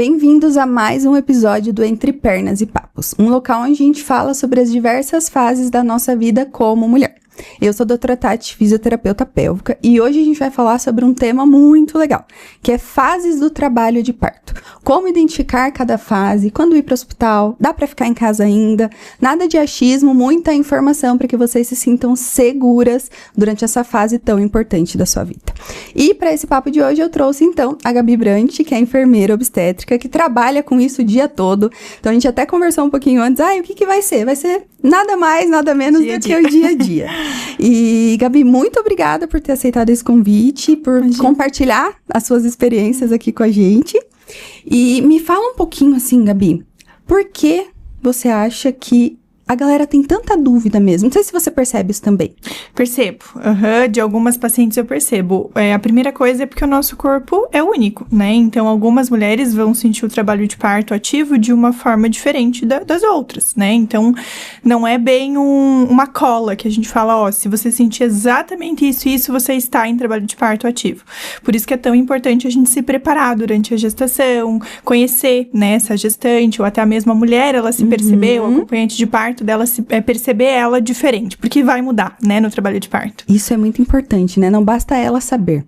Bem-vindos a mais um episódio do Entre Pernas e Papos, um local onde a gente fala sobre as diversas fases da nossa vida como mulher. Eu sou a doutora Tati, fisioterapeuta pélvica, e hoje a gente vai falar sobre um tema muito legal, que é fases do trabalho de parto. Como identificar cada fase, quando ir para o hospital, dá para ficar em casa ainda, nada de achismo, muita informação para que vocês se sintam seguras durante essa fase tão importante da sua vida. E para esse papo de hoje eu trouxe então a Gabi Brant, que é enfermeira obstétrica, que trabalha com isso o dia todo. Então a gente até conversou um pouquinho antes, o que vai ser? Vai ser nada mais, nada menos do que o dia a dia. E, Gabi, muito obrigada por ter aceitado esse convite, por compartilhar as suas experiências aqui com a gente. E me fala um pouquinho assim, Gabi, por que você acha que a galera tem tanta dúvida mesmo? Não sei se você percebe isso também. Percebo. De algumas pacientes eu percebo. A primeira coisa é porque o nosso corpo é único, né? Então, algumas mulheres vão sentir o trabalho de parto ativo de uma forma diferente das outras, né? Então, não é bem uma cola que a gente fala, se você sentir exatamente isso e isso, você está em trabalho de parto ativo. Por isso que é tão importante a gente se preparar durante a gestação, conhecer, né, essa gestante, ou até a mesma mulher, ela se perceber, o acompanhante de parto dela perceber ela diferente, porque vai mudar, né, no trabalho de parto. Isso é muito importante, né? Não basta ela saber.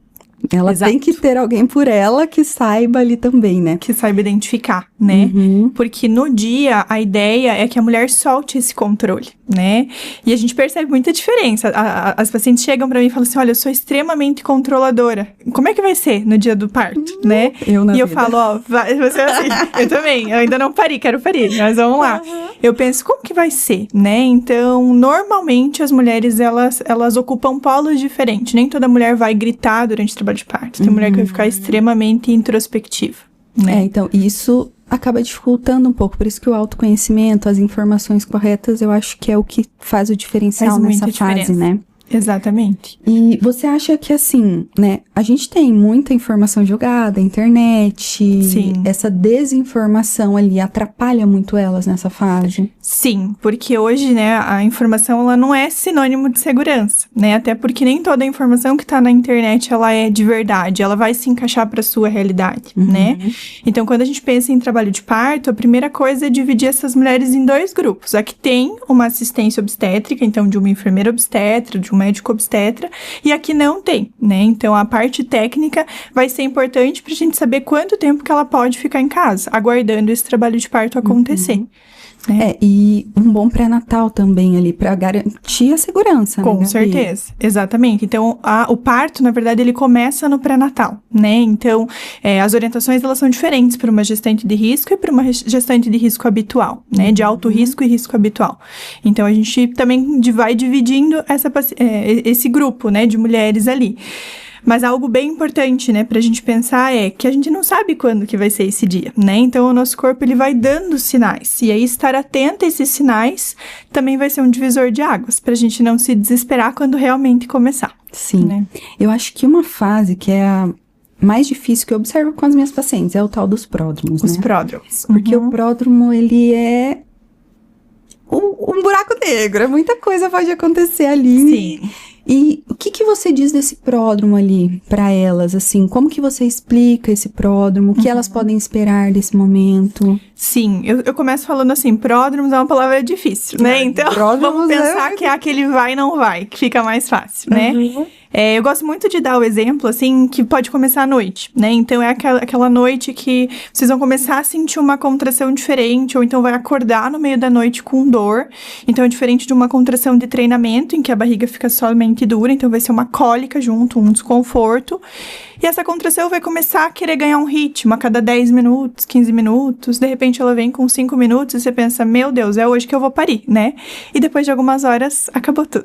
Ela Exato. tem que ter alguém por ela que saiba ali também, né? Que saiba identificar, né? Porque no dia, a ideia é que a mulher solte esse controle, né? E a gente percebe muita diferença. As pacientes chegam pra mim e falam assim, olha, eu sou extremamente controladora. Como é que vai ser no dia do parto, né? E eu falo, vai, você é assim. Eu também, eu ainda não parei, quero parir, mas vamos lá. Eu penso, como que vai ser, né? Então, normalmente, as mulheres, elas ocupam polos diferentes. Nem toda mulher vai gritar durante o trabalho de parto. Tem mulher que vai ficar extremamente introspectiva, né? Então, isso acaba dificultando um pouco. Por isso que o autoconhecimento, as informações corretas, eu acho que é o que faz o diferencial nessa fase, né? Exatamente. E você acha que, assim, né, a gente tem muita informação jogada, internet, Sim. Essa desinformação ali atrapalha muito elas nessa fase? Sim, porque hoje, né, a informação, ela não é sinônimo de segurança, né, até porque nem toda a informação que tá na internet, ela é de verdade, ela vai se encaixar pra sua realidade, né? Então, quando a gente pensa em trabalho de parto, a primeira coisa é dividir essas mulheres em dois grupos. A que tem uma assistência obstétrica, então, de uma enfermeira obstetra, de um médico obstetra, e aqui não tem, né? Então, a parte técnica vai ser importante pra gente saber quanto tempo que ela pode ficar em casa, aguardando esse trabalho de parto acontecer. Né? E um bom pré-natal também ali, pra garantir a segurança, né, Com Gabi? certeza, exatamente. Então, o parto, na verdade, ele começa no pré-natal, né? Então, as orientações, elas são diferentes para uma gestante de risco e para uma gestante de risco habitual, né? De alto risco e risco habitual. Então, a gente também vai dividindo esse grupo, né, de mulheres ali. Mas algo bem importante, né, pra gente pensar é que a gente não sabe quando que vai ser esse dia, né? Então, o nosso corpo, ele vai dando sinais. E aí, estar atento a esses sinais também vai ser um divisor de águas, pra gente não se desesperar quando realmente começar. Sim. Né? Eu acho que uma fase que é a mais difícil que eu observo com as minhas pacientes é o tal dos pródromos, Os né? pródromos. Porque o pródromo, ele é um buraco negro. Muita coisa pode acontecer ali. Sim. E o que você diz desse pródromo ali pra elas, assim? Como que você explica esse pródromo? O que elas podem esperar desse momento? Sim, eu começo falando assim, pródromos é uma palavra difícil, né? Então, vamos pensar que é aquele vai e não vai, que fica mais fácil, né? Eu gosto muito de dar o exemplo, assim, que pode começar à noite, né? Então, é aquela noite que vocês vão começar a sentir uma contração diferente, ou então vai acordar no meio da noite com dor. Então, é diferente de uma contração de treinamento, em que a barriga fica somente dura, então vai ser uma cólica junto, um desconforto. E essa contração vai começar a querer ganhar um ritmo a cada 10 minutos, 15 minutos. De repente, ela vem com 5 minutos e você pensa, meu Deus, é hoje que eu vou parir, né? E depois de algumas horas, acabou tudo.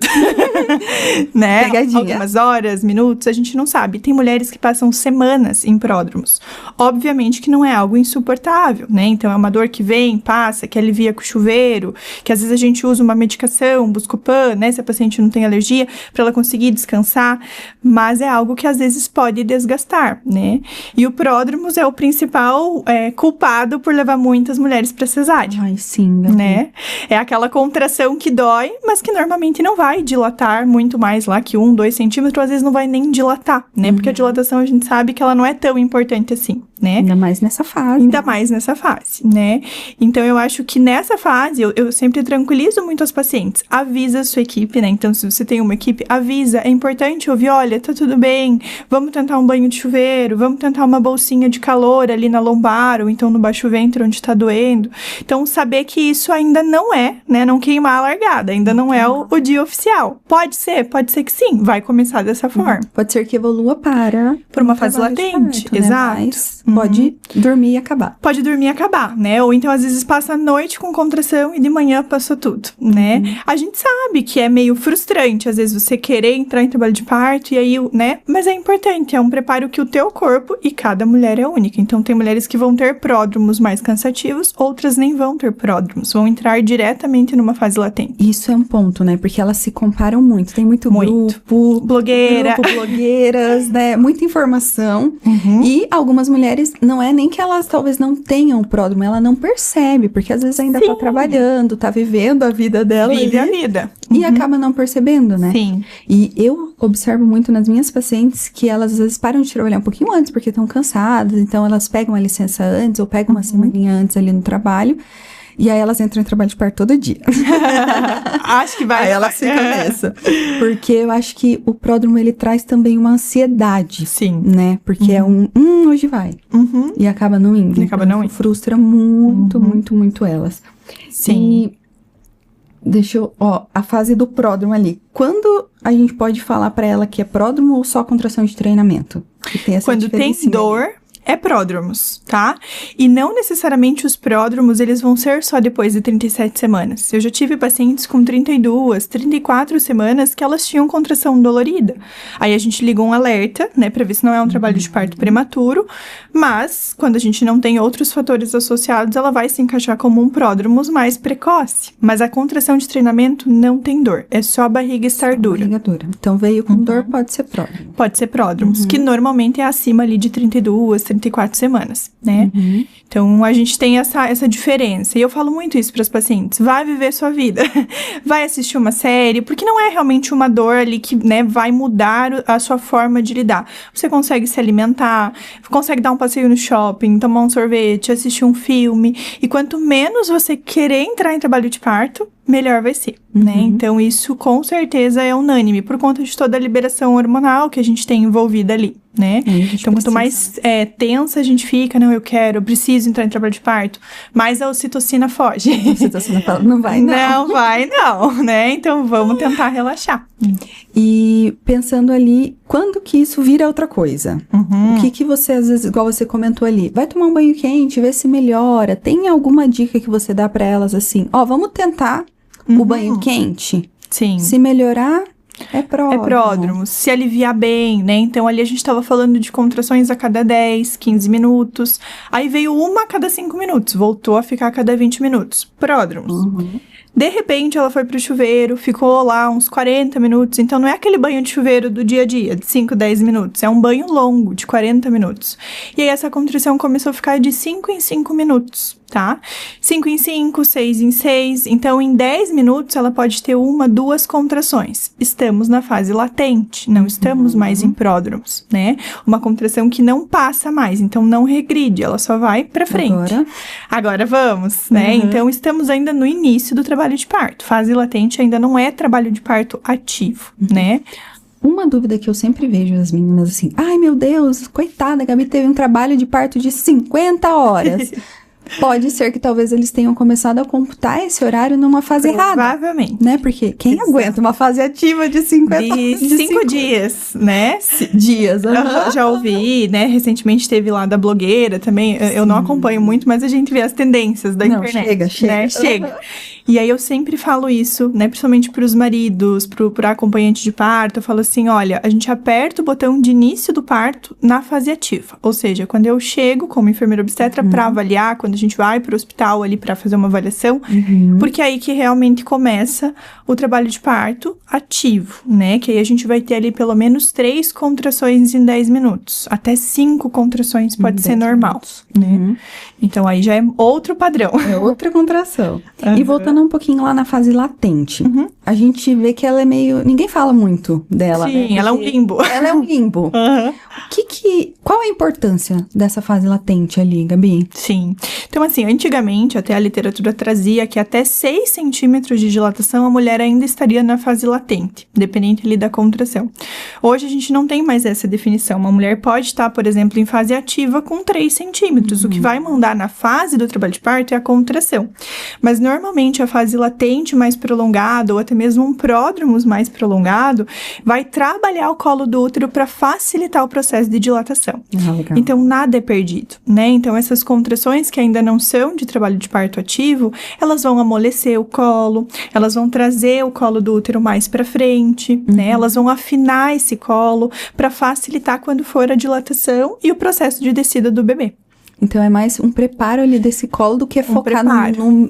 Né? Pegadinha. Algumas horas, minutos, a gente não sabe. Tem mulheres que passam semanas em pródromos. Obviamente que não é algo insuportável, né? Então, é uma dor que vem, passa, que alivia com o chuveiro, que às vezes a gente usa uma medicação, um Buscopan, né? Se a paciente não tem alergia, para ela conseguir descansar. Mas é algo que às vezes pode desgastar, né? E o pródromos é o principal culpado por levar muitas mulheres para cesárea. Ai, sim, Gabi. Né? É aquela contração que dói, mas que normalmente não vai dilatar muito mais lá que 1, 2 centímetros, às vezes não vai nem dilatar, né? Porque a dilatação a gente sabe que ela não é tão importante assim. né? Ainda mais nessa fase. Ainda mais nessa fase, né? Então, eu acho que nessa fase, eu sempre tranquilizo muito as pacientes. Avisa a sua equipe, né? Então, se você tem uma equipe, avisa. É importante ouvir, olha, tá tudo bem, vamos tentar um banho de chuveiro, vamos tentar uma bolsinha de calor ali na lombar, ou então no baixo ventre, onde tá doendo. Então, saber que isso ainda não é, né? Não queimar a largada, ainda não é o dia oficial. Pode ser que sim, vai começar dessa forma. Pode ser que evolua para uma fase latente, parto, né? exato. Mas pode dormir e acabar. Pode dormir e acabar, né? Ou então, às vezes, passa a noite com contração e de manhã passou tudo, né? A gente sabe que é meio frustrante, às vezes, você querer entrar em trabalho de parto e aí, né? Mas é importante, é um preparo que o teu corpo e cada mulher é única. Então, tem mulheres que vão ter pródromos mais cansativos, outras nem vão ter pródromos, vão entrar diretamente numa fase latente. Isso é um ponto, né? Porque elas se comparam muito. Tem muito grupo, blogueiras, né? Muita informação. E algumas mulheres, não é nem que elas talvez não tenham pródromo, ela não percebe, porque às vezes ainda tá trabalhando, tá vivendo a vida dela. Vive a vida. E acaba não percebendo, né? Sim. E eu observo muito nas minhas pacientes que elas às vezes param de trabalhar um pouquinho antes, porque estão cansadas, então elas pegam a licença antes, ou pegam uma semaninha antes ali no trabalho. E aí elas entram em trabalho de parto todo dia. Acho que vai. Aí elas ficam nessa. Porque eu acho que o pródromo, ele traz também uma ansiedade. Sim. Né? Porque é hoje vai. E acaba não indo. E acaba não indo. Frustra muito, muito elas. Sim. E deixa eu... a fase do pródromo ali. Quando a gente pode falar pra ela que é pródromo ou só contração de treinamento? Que tem essa Quando tem dor... É pródromos, tá? E não necessariamente os pródromos, eles vão ser só depois de 37 semanas. Eu já tive pacientes com 32, 34 semanas que elas tinham contração dolorida. Aí a gente liga um alerta, né, pra ver se não é um trabalho de parto prematuro, mas quando a gente não tem outros fatores associados, ela vai se encaixar como um pródromos mais precoce. Mas a contração de treinamento não tem dor, é só a barriga estar dura. Barriga dura. Então veio com dor, pode ser pródromo. Pode ser pródromos, que normalmente é acima ali de 32, 34 semanas, né? Então, a gente tem essa diferença. E eu falo muito isso para as pacientes. Vai viver sua vida. Vai assistir uma série, porque não é realmente uma dor ali que, né, vai mudar a sua forma de lidar. Você consegue se alimentar, consegue dar um passeio no shopping, tomar um sorvete, assistir um filme. E quanto menos você querer entrar em trabalho de parto, melhor vai ser, né? Então, isso com certeza é unânime, por conta de toda a liberação hormonal que a gente tem envolvida ali, né? Então, quanto mais tensa a gente fica, não, eu preciso entrar em trabalho de parto, mais a ocitocina foge. A ocitocina fala, não vai não. Não vai não, né? Então, vamos tentar relaxar. E pensando ali, quando que isso vira outra coisa? O que você, às vezes, igual você comentou ali, vai tomar um banho quente, ver se melhora. Tem alguma dica que você dá pra elas assim, vamos tentar o banho quente? Sim. Se melhorar, é pródromo. É pródromo, se aliviar bem, né? Então, ali a gente tava falando de contrações a cada 10, 15 minutos. Aí veio uma a cada 5 minutos, voltou a ficar a cada 20 minutos. Pródromos. De repente, ela foi pro chuveiro, ficou lá uns 40 minutos. Então, não é aquele banho de chuveiro do dia a dia, de 5, 10 minutos. É um banho longo, de 40 minutos. E aí, essa contração começou a ficar de 5 em 5 minutos, tá? 5 em 5, 6 em 6. Então, em 10 minutos, ela pode ter 1, 2 contrações. Estamos na fase latente, não estamos mais em pródromos, né? Uma contração que não passa mais, então não regride, ela só vai pra frente. Agora vamos, né? Então, estamos ainda no início do trabalho de parto. Fase latente ainda não é trabalho de parto ativo, né? Uma dúvida que eu sempre vejo as meninas assim, ai meu Deus, coitada, a Gabi teve um trabalho de parto de 50 horas. Pode ser que talvez eles tenham começado a computar esse horário numa fase errada. Provavelmente. Né? Porque quem aguenta uma fase ativa de 50 horas? De 5 dias, né? Dias, já ouvi, né? Recentemente teve lá da blogueira também. Eu não acompanho muito, mas a gente vê as tendências da internet. Chega. Né? Chega. E aí eu sempre falo isso, né? Principalmente pros maridos, pro acompanhante de parto. Eu falo assim, olha, a gente aperta o botão de início do parto na fase ativa. Ou seja, quando eu chego como enfermeira obstetra pra avaliar, quando a gente vai pro hospital ali pra fazer uma avaliação, porque é aí que realmente começa o trabalho de parto ativo, né? Que aí a gente vai ter ali pelo menos 3 contrações em 10 minutos. Até 5 contrações pode ser normal, né? Então aí já é outro padrão. É outra contração. E voltando um pouquinho lá na fase latente. a gente vê que ela é meio... Ninguém fala muito dela, Sim, né? ela é um limbo. Ela é um limbo. Qual a importância dessa fase latente ali, Gabi? Sim. Então, assim, antigamente, até a literatura trazia que até 6 centímetros de dilatação a mulher ainda estaria na fase latente, dependente ali da contração. Hoje a gente não tem mais essa definição. Uma mulher pode estar, por exemplo, em fase ativa com 3 centímetros. O que vai mandar na fase do trabalho de parto é a contração. Mas, normalmente, a fase latente mais prolongada, ou até mesmo um pródromo mais prolongado, vai trabalhar o colo do útero para facilitar o processo de dilatação. Então, nada é perdido, né? Então, essas contrações que ainda não são de trabalho de parto ativo, elas vão amolecer o colo, elas vão trazer o colo do útero mais para frente, né? Elas vão afinar esse colo para facilitar quando for a dilatação e o processo de descida do bebê. Então, é mais um preparo ali desse colo do que focar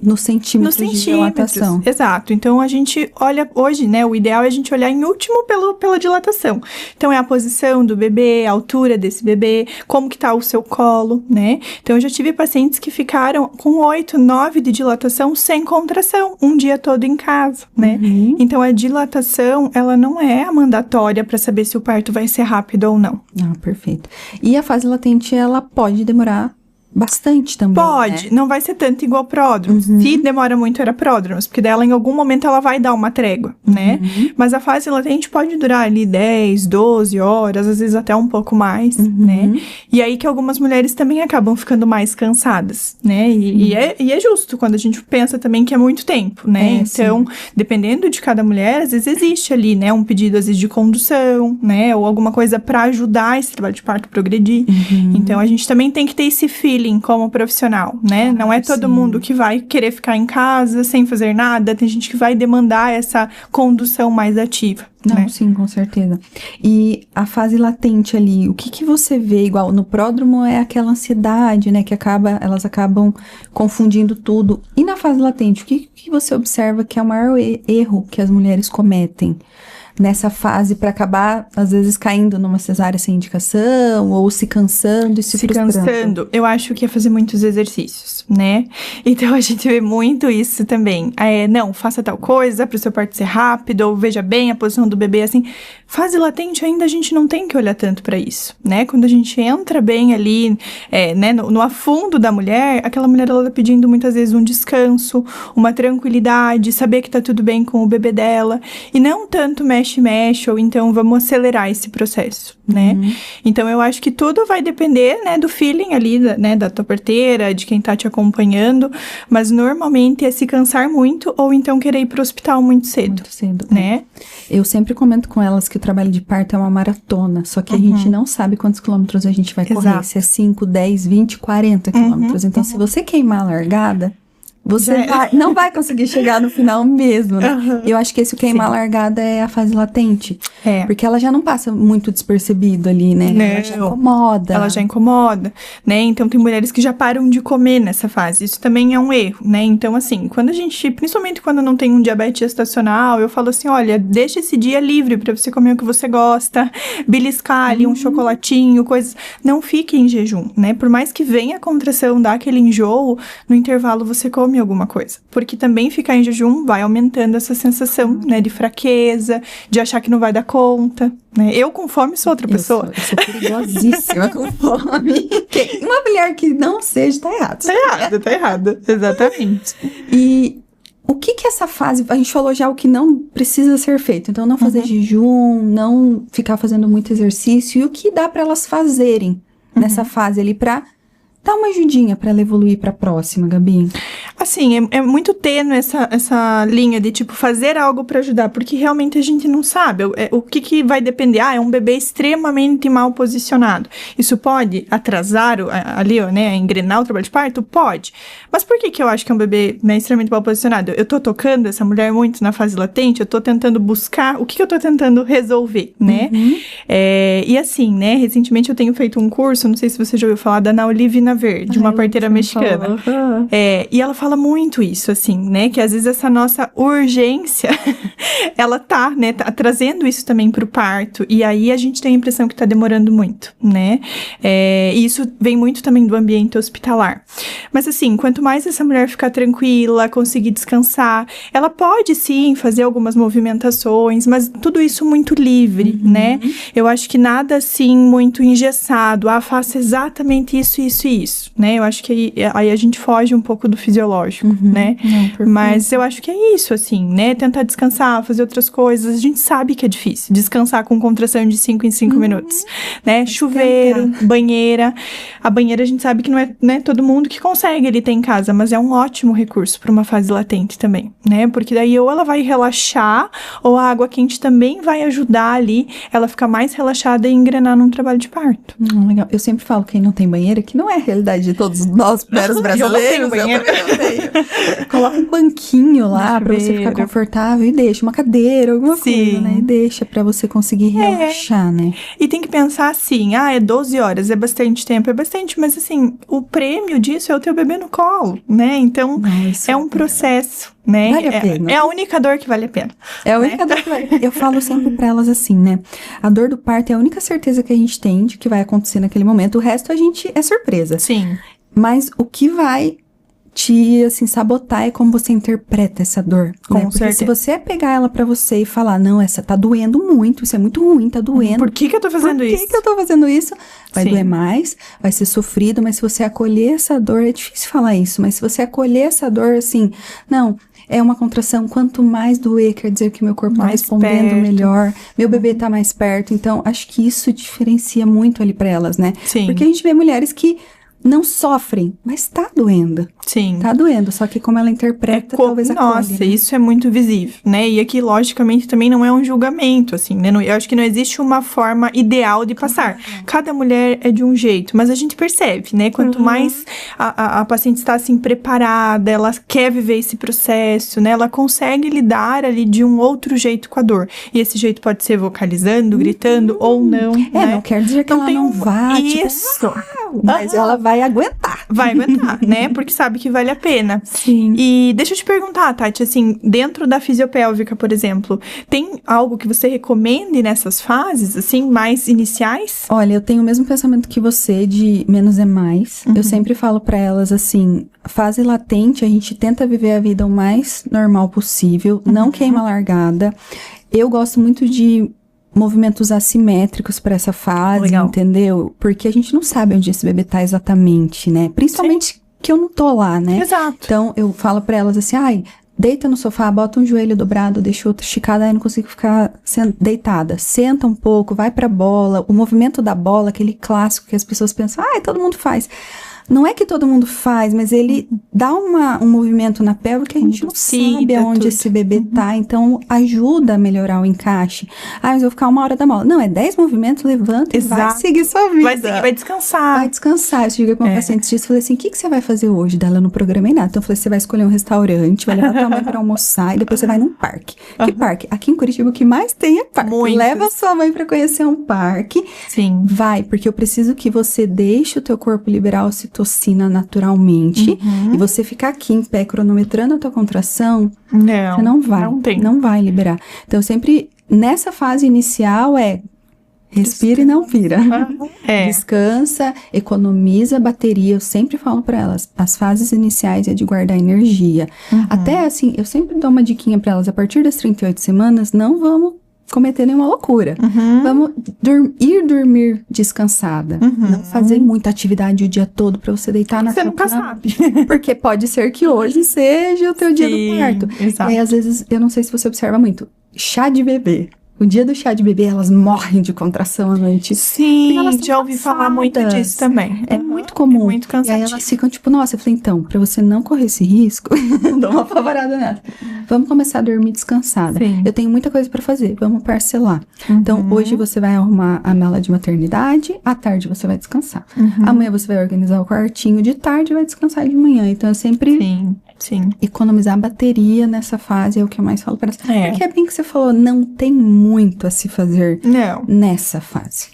no centímetro de dilatação. Exato. Então, a gente olha hoje, né? O ideal é a gente olhar em último pela dilatação. Então, é a posição do bebê, a altura desse bebê, como que tá o seu colo, né? Então, eu já tive pacientes que ficaram com 8, 9 de dilatação sem contração, um dia todo em casa, né? Então, a dilatação, ela não é a mandatória para saber se o parto vai ser rápido ou não. Ah, perfeito. E a fase latente, ela pode demorar bastante também, Pode, né? Não vai ser tanto igual pródromos. Se demora muito, era pródromos, porque dela em algum momento ela vai dar uma trégua, né? Mas a fase latente pode durar ali 10, 12 horas, às vezes até um pouco mais, né? E aí que algumas mulheres também acabam ficando mais cansadas, né? E é justo quando a gente pensa também que é muito tempo, né? Então, dependendo de cada mulher, às vezes existe ali, né? Um pedido, às vezes, de condução, né? Ou alguma coisa pra ajudar esse trabalho de parto progredir. Então, a gente também tem que ter esse feeling como profissional, né? Não é todo mundo que vai querer ficar em casa sem fazer nada. Tem gente que vai demandar essa condução mais ativa. Não, né? Sim, com certeza. E a fase latente ali, o que você vê igual no pródromo é aquela ansiedade, né? Que elas acabam confundindo tudo. E na fase latente, o que você observa que é o maior erro que as mulheres cometem nessa fase para acabar, às vezes, caindo numa cesárea sem indicação ou se cansando e se frustrando? Se cansando, eu acho que é fazer muitos exercícios, né? Então, a gente vê muito isso também. Não, faça tal coisa para o seu parto ser rápido, ou veja bem a posição do bebê, assim. Fase latente, ainda a gente não tem que olhar tanto para isso, né? Quando a gente entra bem ali, né, no afundo da mulher, aquela mulher, ela tá pedindo muitas vezes um descanso, uma tranquilidade, saber que tá tudo bem com o bebê dela, e não tanto mexe, ou então vamos acelerar esse processo, né? Então, eu acho que tudo vai depender, né, do feeling ali, né, da tua parteira, de quem tá te acompanhando, mas normalmente é se cansar muito ou então querer ir pro hospital muito cedo, né? Eu sempre comento com elas que o trabalho de parto é uma maratona, só que a gente não sabe quantos quilômetros a gente vai correr, se é 5, 10, 20, 40 quilômetros. Então, se você queimar a largada, você não vai conseguir chegar no final mesmo, né? Eu acho que esse queimar a largada é a fase latente. Porque ela já não passa muito despercebido ali, né? Ela já incomoda. Ela já incomoda, né? Então, tem mulheres que já param de comer nessa fase. Isso também é um erro, né? Então, assim, quando a gente, principalmente quando não tem um diabetes gestacional, eu falo assim, olha, deixa esse dia livre pra você comer o que você gosta, beliscar ali um chocolatinho, coisas. Não fique em jejum, né? Por mais que venha a contração, dá aquele enjoo, no intervalo você come alguma coisa. Porque também ficar em jejum vai aumentando essa sensação, né, de fraqueza, de achar que não vai dar conta, né? Eu com fome sou outra pessoa. Eu sou perigosíssima com fome. Uma mulher que não seja, tá errado. Tá errado. Exatamente. E o que essa fase... A gente falou já o que não precisa ser feito. Então, não fazer jejum, não ficar fazendo muito exercício. E o que dá pra elas fazerem nessa fase ali pra dar uma ajudinha pra ela evoluir pra próxima, Gabi? Assim, é muito tênue essa linha de, tipo, fazer algo pra ajudar, porque realmente a gente não sabe. O que vai depender? É um bebê extremamente mal posicionado. Isso pode atrasar ali, né, engrenar o trabalho de parto? Pode. Mas por que eu acho que é um bebê, né, extremamente mal posicionado? Eu tô tocando essa mulher muito na fase latente, eu tô tentando buscar o que eu tô tentando resolver, né? E assim, né, recentemente eu tenho feito um curso, não sei se você já ouviu falar, da Ana Olivina Verde, uma parteira mexicana. E ela fala muito isso, assim, né? Que às vezes essa nossa urgência ela tá, né, trazendo isso também pro parto, e aí a gente tem a impressão que tá demorando muito, né? E isso vem muito também do ambiente hospitalar. Mas assim, quanto mais essa mulher ficar tranquila, conseguir descansar, ela pode sim fazer algumas movimentações, mas tudo isso muito livre, né? Eu acho que nada assim muito engessado, faça exatamente isso, isso e isso, né? Eu acho que aí a gente foge um pouco do fisiológico, né? Não, mas eu acho que é isso, assim, né? Tentar descansar, fazer outras coisas. A gente sabe que é difícil descansar com contração de 5 em 5 minutos, né? Chuveiro, banheira. A banheira a gente sabe que não é, né, todo mundo que consegue ele ter em casa, mas é um ótimo recurso para uma fase latente também, né? Porque daí ou ela vai relaxar, ou a água quente também vai ajudar ali ela ficar mais relaxada e engrenar num trabalho de parto. Legal. Eu sempre falo que quem não tem banheira, que não é a realidade de todos nós mulheres brasileiros. Eu tenho. Coloca um banquinho lá pra você ficar confortável e deixa uma cadeira, alguma coisa, né? E deixa pra você conseguir relaxar, né? E tem que pensar assim, é 12 horas, é bastante tempo, é bastante, mas assim, o prêmio disso é o teu bebê no colo, né? Então, é um processo, né? Vale a pena. É a única dor que vale a pena. É a única dor que vale a pena. Eu falo sempre pra elas assim, né? A dor do parto é a única certeza que a gente tem de que vai acontecer naquele momento. O resto a gente é surpresa. Sim. Mas o que vai te, assim, sabotar é como você interpreta essa dor. Com Porque certeza. se você pegar ela pra você e falar, não, essa tá doendo muito, isso é muito ruim, tá doendo. Por que eu tô fazendo isso? Por que eu tô fazendo isso? Vai Sim. doer mais, vai ser sofrido, mas se você acolher essa dor, é difícil falar isso, mas se você acolher essa dor, assim, não, é uma contração, quanto mais doer, quer dizer que meu corpo tá respondendo melhor, meu bebê tá mais perto, então acho que isso diferencia muito ali pra elas, né? Sim. Porque a gente vê mulheres que não sofrem, mas tá doendo. Sim. Tá doendo, só que como ela interpreta, talvez acolhe. Nossa, isso é muito visível, né? E aqui, logicamente, também não é um julgamento, assim, né? Eu acho que não existe uma forma ideal de passar. Cada mulher é de um jeito, mas a gente percebe, né? Quanto mais a paciente está, assim, preparada, ela quer viver esse processo, né? Ela consegue lidar ali de um outro jeito com a dor. E esse jeito pode ser vocalizando, gritando ou não, né? Não quer dizer que ela não vá, isso. Tipo, mas ela vai aguentar. Vai aguentar, né? Porque sabe que vale a pena. Sim. E deixa eu te perguntar, Tati, assim, dentro da fisiopélvica, por exemplo, tem algo que você recomende nessas fases, assim, mais iniciais? Olha, eu tenho o mesmo pensamento que você de menos é mais. Eu sempre falo pra elas assim, fase latente, a gente tenta viver a vida o mais normal possível, não queima largada. Eu gosto muito de movimentos assimétricos para essa fase, Legal. Entendeu? Porque a gente não sabe onde esse bebê tá exatamente, né? Principalmente que eu não tô lá, né? Exato. Então, eu falo para elas assim, deita no sofá, bota um joelho dobrado, deixa o outro esticado, aí eu não consigo ficar deitada. Senta um pouco, vai pra bola. O movimento da bola, aquele clássico que as pessoas pensam, todo mundo faz. Não é que todo mundo faz, mas ele dá um movimento na pelve que a gente não sabe aonde esse bebê tá. Então, ajuda a melhorar o encaixe. Mas eu vou ficar 1 hora da bola. Não, é 10 movimentos, levanta e vai seguir sua vida. Vai descansar. Vai descansar. Eu cheguei com uma paciente disso e falei assim, o que você vai fazer hoje? Dela não programei nada. Então, eu falei, você vai escolher um restaurante, vai levar tua mãe pra almoçar e depois você vai num parque. Que parque? Aqui em Curitiba, o que mais tem é parque. Muitos. Leva sua mãe pra conhecer um parque. Sim. Vai, porque eu preciso que você deixe o teu corpo liberar ocitocina naturalmente. E você ficar aqui em pé cronometrando a tua contração, você não vai. Não vai liberar. Então, sempre, nessa fase inicial, respira e não vira. Descansa, economiza bateria. Eu sempre falo pra elas, as fases iniciais é de guardar energia. Até assim, eu sempre dou uma diquinha pra elas, a partir das 38 semanas, não vamos cometer nenhuma loucura. Vamos ir dormir descansada. Não fazer muita atividade o dia todo pra você deitar na cama. Você nunca sabe. Porque pode ser que hoje seja o teu dia do parto. Exato. E aí, às vezes, eu não sei se você observa muito, chá de bebê. O dia do chá de bebê, elas morrem de contração à noite. Sim, elas já ouvi falar muito disso também. É muito comum. É muito cansativo. E aí elas ficam tipo, nossa, eu falei, então, pra você não correr esse risco, dou uma apavorada nela. Vamos começar a dormir descansada. Sim. Eu tenho muita coisa pra fazer, vamos parcelar. Então, hoje você vai arrumar a mala de maternidade, à tarde você vai descansar. Amanhã você vai organizar o quartinho, de tarde vai descansar de manhã. Então, eu sempre Sim. Economizar bateria nessa fase é o que eu mais falo pra ela. Porque é bem que você falou, não tem muito a se fazer nessa fase.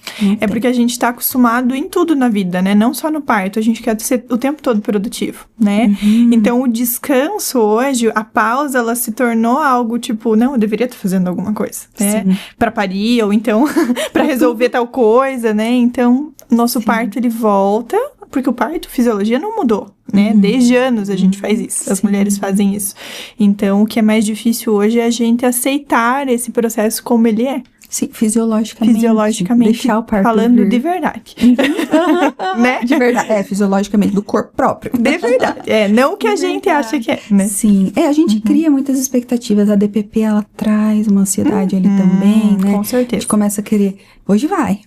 Porque a gente tá acostumado em tudo na vida, né? Não só no parto, a gente quer ser o tempo todo produtivo, né? Então, o descanso hoje, a pausa, ela se tornou algo tipo, não, eu deveria estar fazendo alguma coisa, né? Pra parir, ou então pra resolver tal coisa, né? Então, nosso parto, ele volta, porque o parto, fisiologia não mudou, né? Desde anos a gente faz isso, as mulheres fazem isso. Então, o que é mais difícil hoje é a gente aceitar esse processo como ele é. Sim, fisiologicamente. Deixar o parto falando de verdade. Né? De verdade. Fisiologicamente, do corpo próprio. De verdade. Não o que a gente acha que é, né? Sim. A gente cria muitas expectativas. A DPP, ela traz uma ansiedade ali também, né? Com certeza. A gente começa a querer, hoje vai.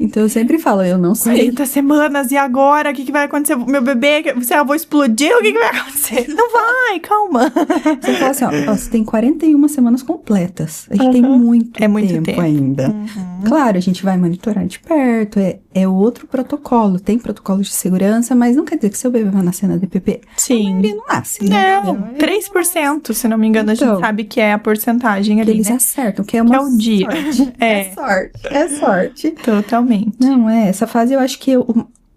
Então, eu sempre falo, eu não sei. 40 semanas, e agora? O que vai acontecer? Meu bebê, eu vou explodir? O que vai acontecer? Não vai, calma. Você fala assim, ó, você tem 41 semanas completas. A gente tem muito tempo ainda. Claro, a gente vai monitorar de perto, é outro protocolo. Tem protocolo de segurança, mas não quer dizer que seu bebê vai nascer na DPP. Sim. A maioria não nasce, né? Não, 3%, se não me engano, então, a gente sabe que é a porcentagem ali, eles né? acertam, que é uma o dia. Sorte. É sorte. Totalmente. Não, essa fase eu acho que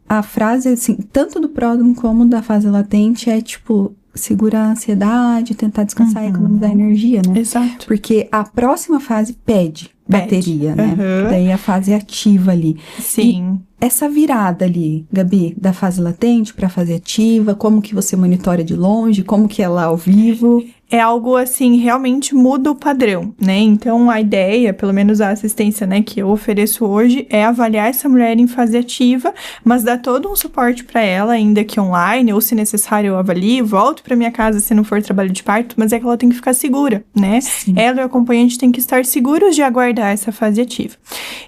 a frase, assim, tanto do pródromo como da fase latente é tipo, segurar a ansiedade, tentar descansar e economizar energia, né? Exato. Porque a próxima fase pede bateria, né? Daí a fase ativa ali. Sim. E essa virada ali, Gabi, da fase latente pra fase ativa, como que você monitora de longe, como que é lá ao vivo? É algo assim, realmente muda o padrão, né? Então, a ideia, pelo menos a assistência, né, que eu ofereço hoje, é avaliar essa mulher em fase ativa, mas dar todo um suporte para ela, ainda que online, ou se necessário eu avalio, volto para minha casa se não for trabalho de parto, mas é que ela tem que ficar segura, né? Sim. Ela e o acompanhante têm que estar seguros de aguardar essa fase ativa.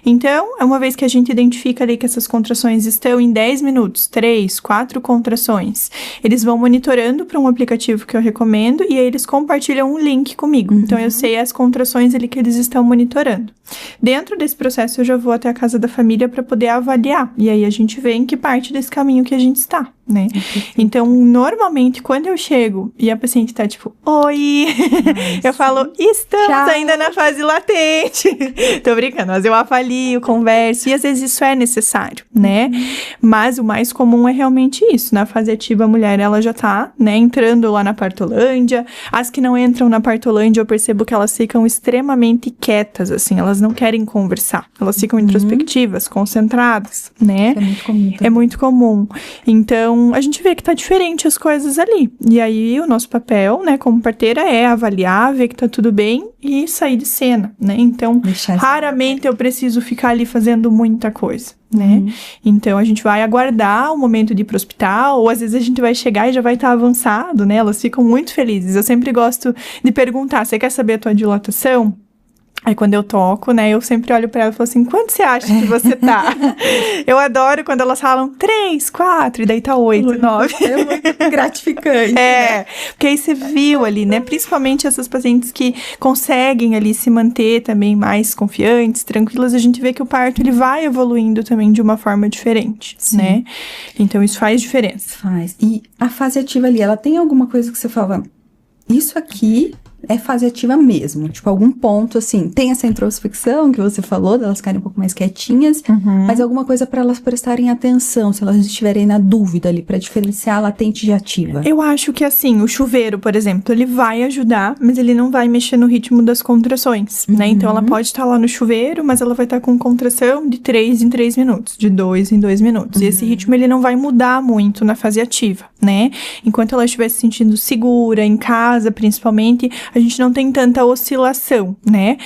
Então, uma vez que a gente identifica ali que essas contrações estão em 10 minutos, 3, 4 contrações, eles vão monitorando para um aplicativo que eu recomendo e aí eles compartilham um link comigo. Então, eu sei as contrações ali que eles estão monitorando. Dentro desse processo, eu já vou até a casa da família para poder avaliar. E aí, a gente vê em que parte desse caminho que a gente está, né? Então, normalmente, quando eu chego e a paciente tá tipo, oi, eu falo, estamos ainda na fase latente. Tô brincando, mas eu avalio, converso, e às vezes isso é necessário, né? Mas o mais comum é realmente isso. Na fase ativa, a mulher, ela já tá, né, entrando lá na partolândia. As que não entram na partolândia, eu percebo que elas ficam extremamente quietas, assim, elas não querem conversar. Elas ficam introspectivas, concentradas, né? É muito comum. É muito comum. Então, a gente vê que tá diferente as coisas ali. E aí, o nosso papel, né, como parteira é avaliar, ver que tá tudo bem e sair de cena, né? Então, raramente eu preciso ficar ali fazendo muita coisa, né? Então, a gente vai aguardar o momento de ir pro hospital, ou às vezes a gente vai chegar e já vai estar avançado, né? Elas ficam muito felizes. Eu sempre gosto de perguntar, você quer saber a tua dilatação? Aí, quando eu toco, né, eu sempre olho pra ela e falo assim, quanto você acha que você tá? Eu adoro quando elas falam 3, 4, e daí tá 8, 9. É muito gratificante. Né? Porque aí você viu ali, né, principalmente essas pacientes que conseguem ali se manter também mais confiantes, tranquilas, a gente vê que o parto, ele vai evoluindo também de uma forma diferente, né? Então, isso faz diferença. Faz. E a fase ativa ali, ela tem alguma coisa que você fala, isso aqui é fase ativa mesmo, tipo, algum ponto, assim, tem essa introspecção que você falou, delas ficarem um pouco mais quietinhas, mas alguma coisa para elas prestarem atenção, se elas estiverem na dúvida ali, para diferenciar latente de ativa. Eu acho que, assim, o chuveiro, por exemplo, ele vai ajudar, mas ele não vai mexer no ritmo das contrações, né? Então, ela pode estar lá no chuveiro, mas ela vai estar com contração de 3 em 3 minutos, de 2 em 2 minutos. E esse ritmo, ele não vai mudar muito na fase ativa, né? Enquanto ela estiver se sentindo segura, em casa, principalmente, a gente não tem tanta oscilação, né?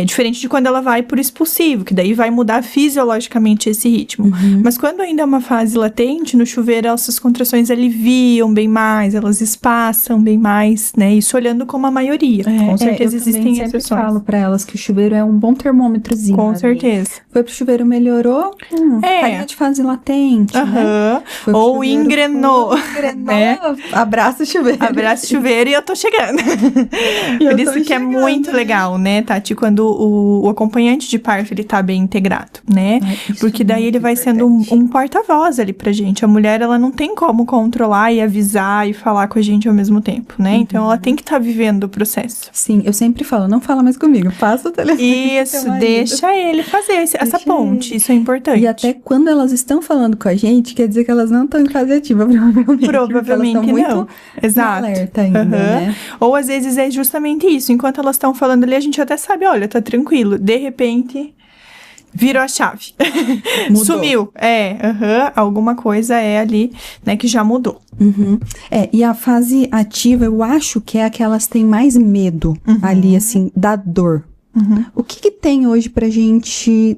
Diferente de quando ela vai por expulsivo, que daí vai mudar fisiologicamente esse ritmo. Mas quando ainda é uma fase latente, no chuveiro, essas contrações aliviam bem mais, elas espaçam bem mais, né? Isso olhando como a maioria. Com certeza existem exceções. Eu sempre falo pra elas que o chuveiro é um bom termômetrozinho. Com certeza. Foi pro chuveiro, melhorou, carinha de fase latente, né? Ou engrenou. Né? Abraça o chuveiro. Abraça o chuveiro e eu tô chegando. Por isso que é muito legal, né, Tati, quando o acompanhante de parto, ele tá bem integrado, né? Porque daí ele vai sendo um porta-voz ali pra gente. A mulher, ela não tem como controlar e avisar e falar com a gente ao mesmo tempo, né? Então, ela tem que estar vivendo o processo. Sim, eu sempre falo, não fala mais comigo, passa o telefone. Isso, deixa ele fazer essa ponte, isso é importante. E até quando elas estão falando com a gente, quer dizer que elas não estão em fase ativa, provavelmente. Provavelmente elas não. Muito Exato. Alerta ainda, né? Ou às vezes é justamente isso. Enquanto elas estão falando ali, a gente até sabe, olha, tá tranquilo. De repente, virou a chave. Sumiu. Alguma coisa é ali, né, que já mudou. E a fase ativa, eu acho que é a que elas têm mais medo ali, assim, da dor. O que tem hoje pra gente...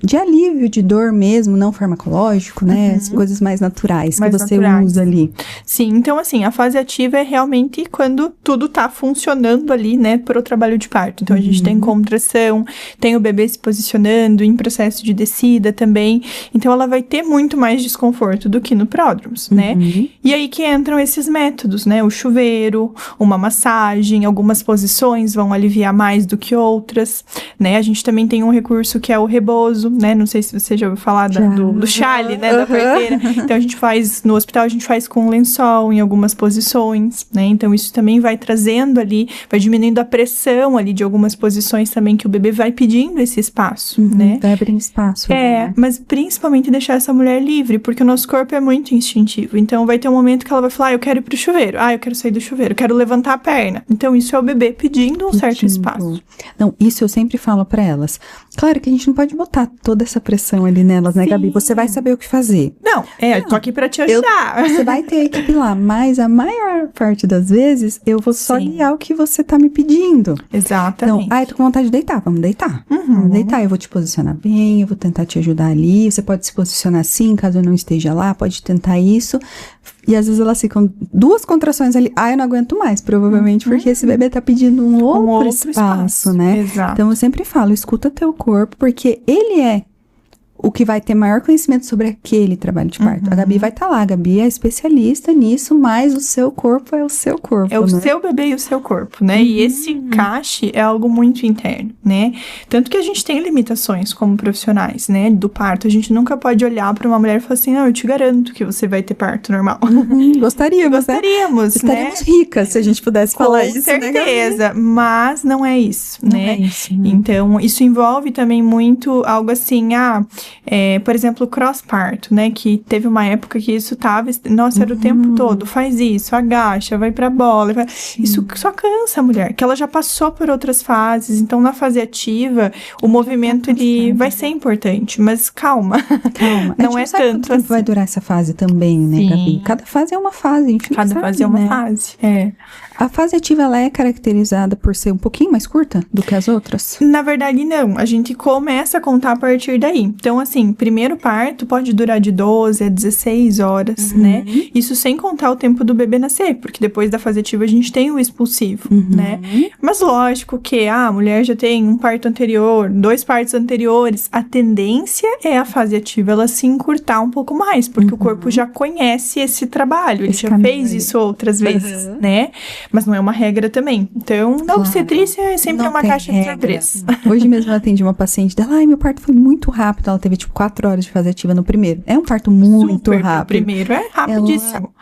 de alívio de dor mesmo, não farmacológico, né? As coisas mais naturais que você usa ali. Sim, então assim, a fase ativa é realmente quando tudo tá funcionando ali, né, pro trabalho de parto. Então a gente tem contração, tem o bebê se posicionando em processo de descida também. Então ela vai ter muito mais desconforto do que no pródromos, né? E aí que entram esses métodos, né? O chuveiro, uma massagem, algumas posições vão aliviar mais do que outras, né? A gente também tem um recurso que é o rebozo, né? Não sei se você já ouviu falar do chale, né? Da parteira. Então, a gente faz, no hospital, a gente faz com lençol em algumas posições, né? Então, isso também vai trazendo ali, vai diminuindo a pressão ali de algumas posições também que o bebê vai pedindo esse espaço, né? Vai abrindo espaço. Né? Mas principalmente deixar essa mulher livre, porque o nosso corpo é muito instintivo. Então, vai ter um momento que ela vai falar, eu quero ir pro chuveiro. Eu quero sair do chuveiro, eu quero levantar a perna. Então, isso é o bebê pedindo um certo espaço. Não, isso eu sempre falo pra elas. Claro que a gente não pode botar toda essa pressão ali nelas, né, Gabi? Você vai saber o que fazer. Não, eu tô aqui pra te ajudar. Você vai ter a equipe lá, mas a maior parte das vezes eu vou só guiar o que você tá me pedindo. Exatamente. Então, eu tô com vontade de deitar, vamos deitar. Vamos deitar, eu vou te posicionar bem, eu vou tentar te ajudar ali. Você pode se posicionar assim, caso eu não esteja lá, pode tentar isso. E às vezes elas ficam 2 contrações ali. Eu não aguento mais, provavelmente, porque esse bebê tá pedindo um outro espaço, né? Exato. Então eu sempre falo, escuta teu corpo, porque ele é o que vai ter maior conhecimento sobre aquele trabalho de parto. A Gabi vai estar lá, a Gabi é especialista nisso, mas o seu corpo é o seu corpo, é o seu bebê e o seu corpo, né? E esse encaixe é algo muito interno, né? Tanto que a gente tem limitações como profissionais, né? Do parto, a gente nunca pode olhar para uma mulher e falar assim, não, eu te garanto que você vai ter parto normal. Gostaríamos, né? Estaríamos ricas se a gente pudesse falar isso, com certeza, né, mas não é isso, né? É isso, né? Então, isso envolve também muito algo assim, por exemplo, o cross-parto, né? Que teve uma época que isso tava... Nossa, era o tempo todo. Faz isso, agacha, vai pra bola. Isso só cansa a mulher, que ela já passou por outras fases. Então, na fase ativa, o movimento, ele vai ser importante. Mas calma. Não é tanto quanto tempo vai durar essa fase também, né, Gabi? Cada fase é uma fase, a gente não sabe, fase é uma fase, A fase ativa, ela é caracterizada por ser um pouquinho mais curta do que as outras? Na verdade, não. A gente começa a contar a partir daí. Então, assim, primeiro parto pode durar de 12 a 16 horas, né? Isso sem contar o tempo do bebê nascer, porque depois da fase ativa a gente tem o expulsivo, né? Mas lógico que a mulher já tem um parto anterior, 2 partos anteriores. A tendência é a fase ativa ela se encurtar um pouco mais, porque o corpo já conhece esse trabalho, ele já fez isso outras vezes, né? Mas não é uma regra também. Então, na obstetrícia é sempre uma caixa de surpresa. Hoje mesmo eu atendi uma paciente dela, meu parto foi muito rápido, ela teve tipo 4 horas de fase ativa no primeiro. É um parto muito rápido. O primeiro é rapidíssimo.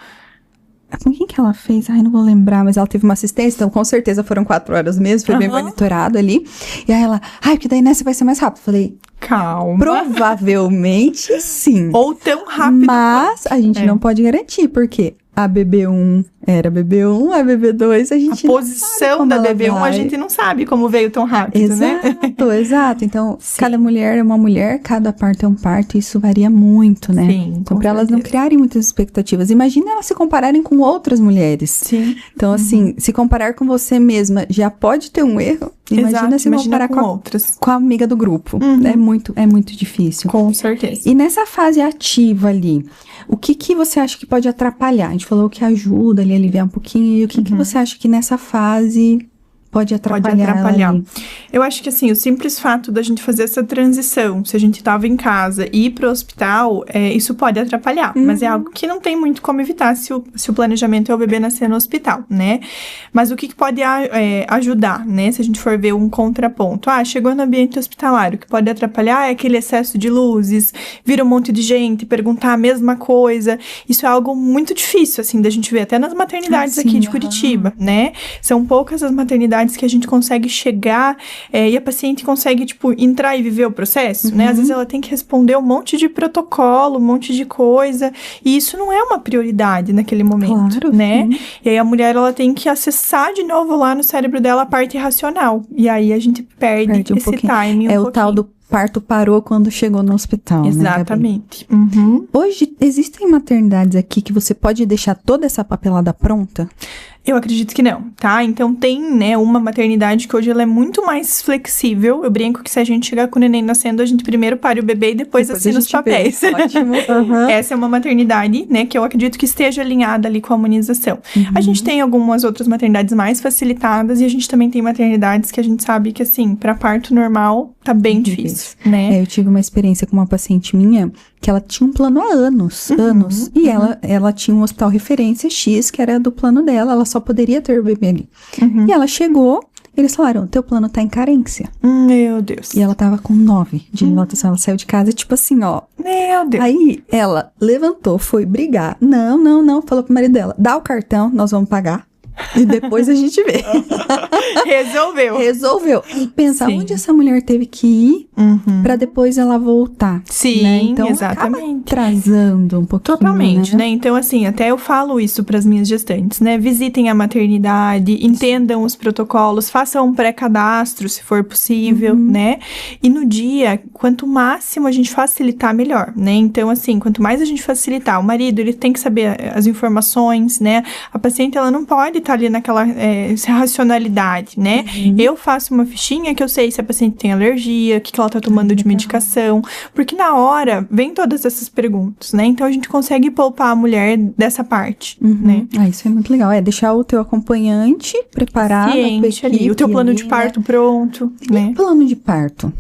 Com quem que ela fez? Não vou lembrar, mas ela teve uma assistência, então com certeza foram 4 horas mesmo, foi bem monitorado ali. E aí ela, porque daí nessa vai ser mais rápido. Falei, calma. Provavelmente sim. Ou tão rápido. Mas a gente não pode garantir, porque a BB1 era BB1, a BB2 a gente a posição da BB1 a gente não sabe como veio tão rápido, né? Exato. Então, cada mulher é uma mulher, cada parto é um parto, e isso varia muito, né? Sim, então, para elas não criarem muitas expectativas. Imagina elas se compararem com outras mulheres. Sim. Então, assim, se comparar com você mesma já pode ter um erro. Imagina se comparar com outras. Com a amiga do grupo. É muito difícil. Com certeza. E nessa fase ativa ali, o que você acha que pode atrapalhar? A gente falou que ajuda ali a aliviar um pouquinho. E o que você acha que nessa fase pode atrapalhar. Eu acho que, assim, o simples fato da gente fazer essa transição, se a gente tava em casa e ir pro hospital, isso pode atrapalhar. Mas é algo que não tem muito como evitar se o planejamento é o bebê nascer no hospital, né? Mas o que pode ajudar, né? Se a gente for ver um contraponto. Chegou no ambiente hospitalar, o que pode atrapalhar é aquele excesso de luzes, vira um monte de gente, perguntar a mesma coisa. Isso é algo muito difícil, assim, da gente ver até nas maternidades aqui de Curitiba, né? São poucas as maternidades que a gente consegue chegar e a paciente consegue, tipo, entrar e viver o processo, né? Às vezes ela tem que responder um monte de protocolo, um monte de coisa, e isso não é uma prioridade naquele momento, né? Sim. E aí a mulher, ela tem que acessar de novo lá no cérebro dela a parte racional, e aí a gente perde esse timing o tal do parto parou quando chegou no hospital, Exatamente. Né, Hoje, existem maternidades aqui que você pode deixar toda essa papelada pronta? Eu acredito que não, tá? Então tem, né, uma maternidade que hoje ela é muito mais flexível. Eu brinco que se a gente chegar com o neném nascendo, a gente primeiro pare o bebê e depois assina os papéis. Ótimo. Essa é uma maternidade, né, que eu acredito que esteja alinhada ali com a humanização. A gente tem algumas outras maternidades mais facilitadas e a gente também tem maternidades que a gente sabe que, assim, para parto normal tá bem difícil, né? Eu tive uma experiência com uma paciente minha que ela tinha um plano há anos. E ela tinha um hospital referência X, que era do plano dela, ela só poderia ter o bebê ali. E ela chegou, eles falaram, teu plano tá em carência. Meu Deus. E ela tava com 9 de dilatação, ela saiu de casa, tipo assim, ó. Meu Deus. Aí, ela levantou, foi brigar. Não, falou pro marido dela, dá o cartão, nós vamos pagar. E depois a gente vê. Resolveu. E pensa, onde essa mulher teve que ir pra depois ela voltar. Sim, né? Então, exatamente. Atrasando um pouquinho. Totalmente, né? Então, assim, até eu falo isso pras minhas gestantes, né? Visitem a maternidade, entendam os protocolos, façam um pré-cadastro, se for possível, né? E no dia, quanto máximo a gente facilitar, melhor, né? Então, assim, quanto mais a gente facilitar, o marido, ele tem que saber as informações, né? A paciente, ela não pode estar ali naquela racionalidade, né? Eu faço uma fichinha que eu sei se a paciente tem alergia, o que ela tá tomando de medicação, porque na hora vem todas essas perguntas, né? Então a gente consegue poupar a mulher dessa parte, né? Isso é muito legal. Deixar o teu acompanhante preparado, ciente ali, o teu plano de parto pronto, né? E plano de parto?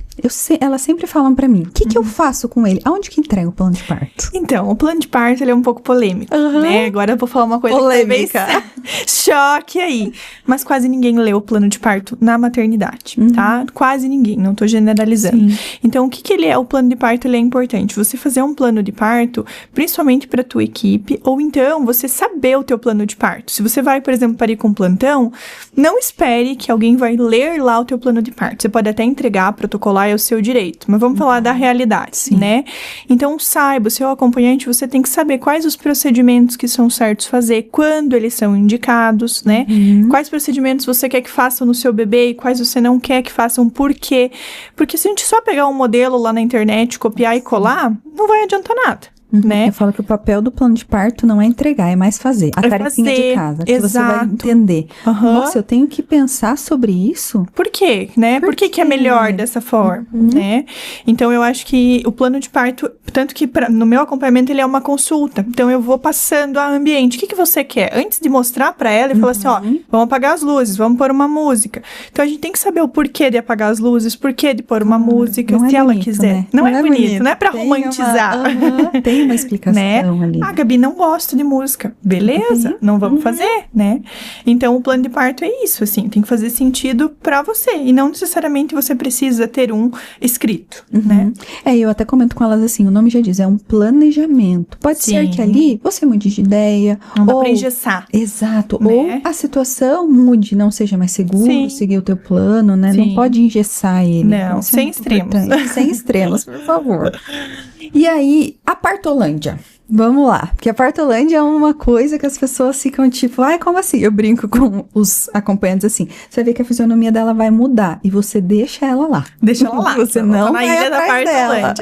Elas sempre falam pra mim, o que eu faço com ele? Aonde que entrega o plano de parto? Então, o plano de parto, ele é um pouco polêmico, né? Agora eu vou falar uma coisa polêmica. Que talvez choque aí. Mas quase ninguém lê o plano de parto na maternidade, tá? Quase ninguém, não tô generalizando. Sim. Então, o que ele é? O plano de parto, ele é importante. Você fazer um plano de parto, principalmente pra tua equipe, ou então, você saber o teu plano de parto. Se você vai, por exemplo, parir com plantão, não espere que alguém vai ler lá o teu plano de parto. Você pode até entregar, protocolar, é o seu direito, mas vamos falar da realidade, né? Então, saiba, o seu acompanhante, você tem que saber quais os procedimentos que são certos fazer, quando eles são indicados, né? Quais procedimentos você quer que façam no seu bebê e quais você não quer que façam, por quê? Porque se a gente só pegar um modelo lá na internet, copiar e colar, não vai adiantar nada. Né? Eu falo que o papel do plano de parto não é entregar, é mais fazer. A tarefinha de casa, que você vai entender. Nossa, eu tenho que pensar sobre isso? Por quê, né? Por que é melhor dessa forma, né? Então, eu acho que o plano de parto, tanto que no meu acompanhamento, ele é uma consulta. Então, eu vou passando a ambiente. O que você quer? Antes de mostrar pra ela, e falar assim, ó, vamos apagar as luzes, vamos pôr uma música. Então, a gente tem que saber o porquê de apagar as luzes, porquê de pôr uma música, se ela quiser. Né? Não é bonito, não é pra romantizar. Tem uma explicação, né? Ali. Gabi, não gosto de música. Beleza, não vamos fazer, né? Então, o plano de parto é isso, assim, tem que fazer sentido pra você. E não necessariamente você precisa ter um escrito, né? Eu até comento com elas assim, o nome já diz, é um planejamento. Pode ser que ali você mude de ideia. Não dá pra engessar. Exato. Né? Ou a situação mude, não seja mais seguro, seguir o teu plano, né? Não pode engessar ele. Não, sem extremos. Sem extremos, por favor. E aí, a partolândia. Vamos lá, porque a partolândia é uma coisa que as pessoas ficam tipo, como assim? Eu brinco com os acompanhantes assim, você vai ver que a fisionomia dela vai mudar e você deixa ela lá. Deixa ela lá. Você não vai atrás dela.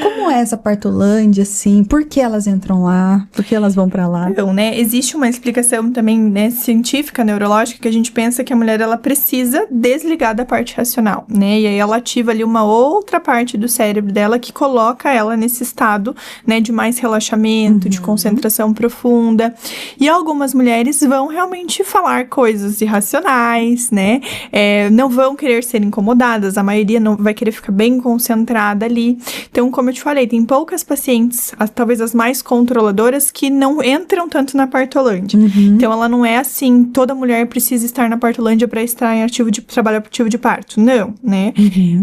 Como é essa partolândia, assim? Por que elas entram lá? Por que elas vão pra lá? Então, né, existe uma explicação também, né, científica, neurológica, que a gente pensa que a mulher, ela precisa desligar da parte racional, né, e aí ela ativa ali uma outra parte do cérebro dela que coloca ela nesse estado, né, de mais relaxamento, de concentração profunda. E algumas mulheres vão realmente falar coisas irracionais, né? Não vão querer ser incomodadas, a maioria não vai querer ficar bem concentrada ali. Então, como eu te falei, tem poucas pacientes, talvez as mais controladoras, que não entram tanto na partolândia. Então, ela não é assim, toda mulher precisa estar na partolândia para estar em trabalho ativo de parto. Não, né?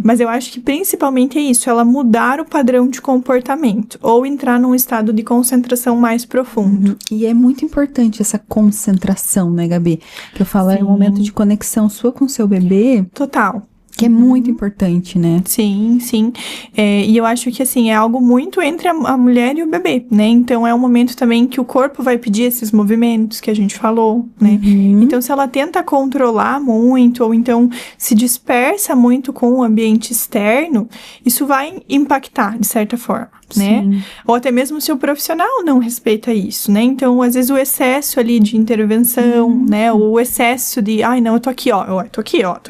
Mas eu acho que principalmente é isso, ela mudar o padrão de comportamento ou entrar num estado de concentração mais profundo. E é muito importante essa concentração, né, Gabi? Que eu falo, é um momento de conexão sua com seu bebê. Total. Que é muito importante, né? Sim, sim. E eu acho que, assim, é algo muito entre a mulher e o bebê, né? Então, é um momento também que o corpo vai pedir esses movimentos que a gente falou, né? Então, se ela tenta controlar muito, ou então se dispersa muito com o ambiente externo, isso vai impactar, de certa forma, né? Ou até mesmo se o profissional não respeita isso, né? Então, às vezes, o excesso ali de intervenção, né? Ou o excesso de, não, eu tô aqui, ó, tô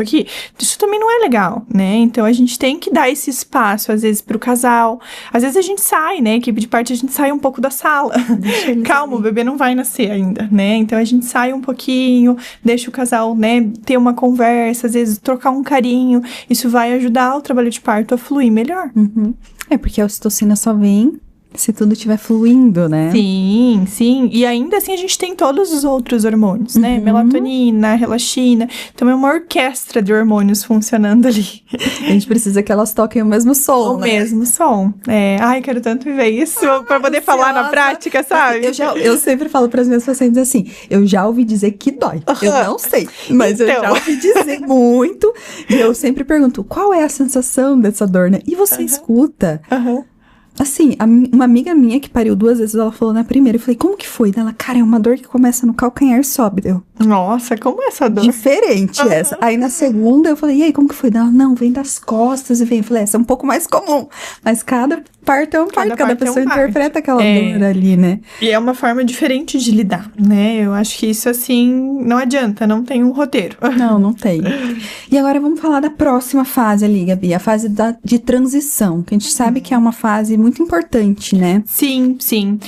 aqui. Isso também não é legal, né? Então, a gente tem que dar esse espaço, às vezes, pro casal. Às vezes, a gente sai, né? Equipe de parto, a gente sai um pouco da sala. Calma, o bebê não vai nascer ainda, né? Então, a gente sai um pouquinho, deixa o casal, né? Ter uma conversa, às vezes, trocar um carinho. Isso vai ajudar o trabalho de parto a fluir melhor. Porque a ocitocina só vem se tudo estiver fluindo, né? Sim, sim. E ainda assim a gente tem todos os outros hormônios, né? Melatonina, relaxina. Então é uma orquestra de hormônios funcionando ali. A gente precisa que elas toquem o mesmo som, O mesmo som. Ai, quero tanto viver isso pra poder falar na prática, sabe? Eu sempre falo para as minhas pacientes assim, eu já ouvi dizer que dói. Eu não sei, mas eu já ouvi dizer muito. E eu sempre pergunto, qual é a sensação dessa dor, né? E você escuta? Assim, uma amiga minha que pariu 2 vezes, ela falou na primeira, eu falei, como que foi? Ela, cara, é uma dor que começa no calcanhar e sobe. Nossa, como é essa dor? Diferente essa. Aí na segunda eu falei, e aí, como que foi? Ela, não, vem das costas e vem. Eu falei, essa é um pouco mais comum. Mas cada parto é um parto, cada pessoa interpreta aquela dor ali, né? E é uma forma diferente de lidar, né? Eu acho que isso, assim, não adianta, não tem um roteiro. Não tem. E agora vamos falar da próxima fase ali, Gabi, a fase de transição, que a gente sabe que é uma fase muito importante, né? Sim, sim.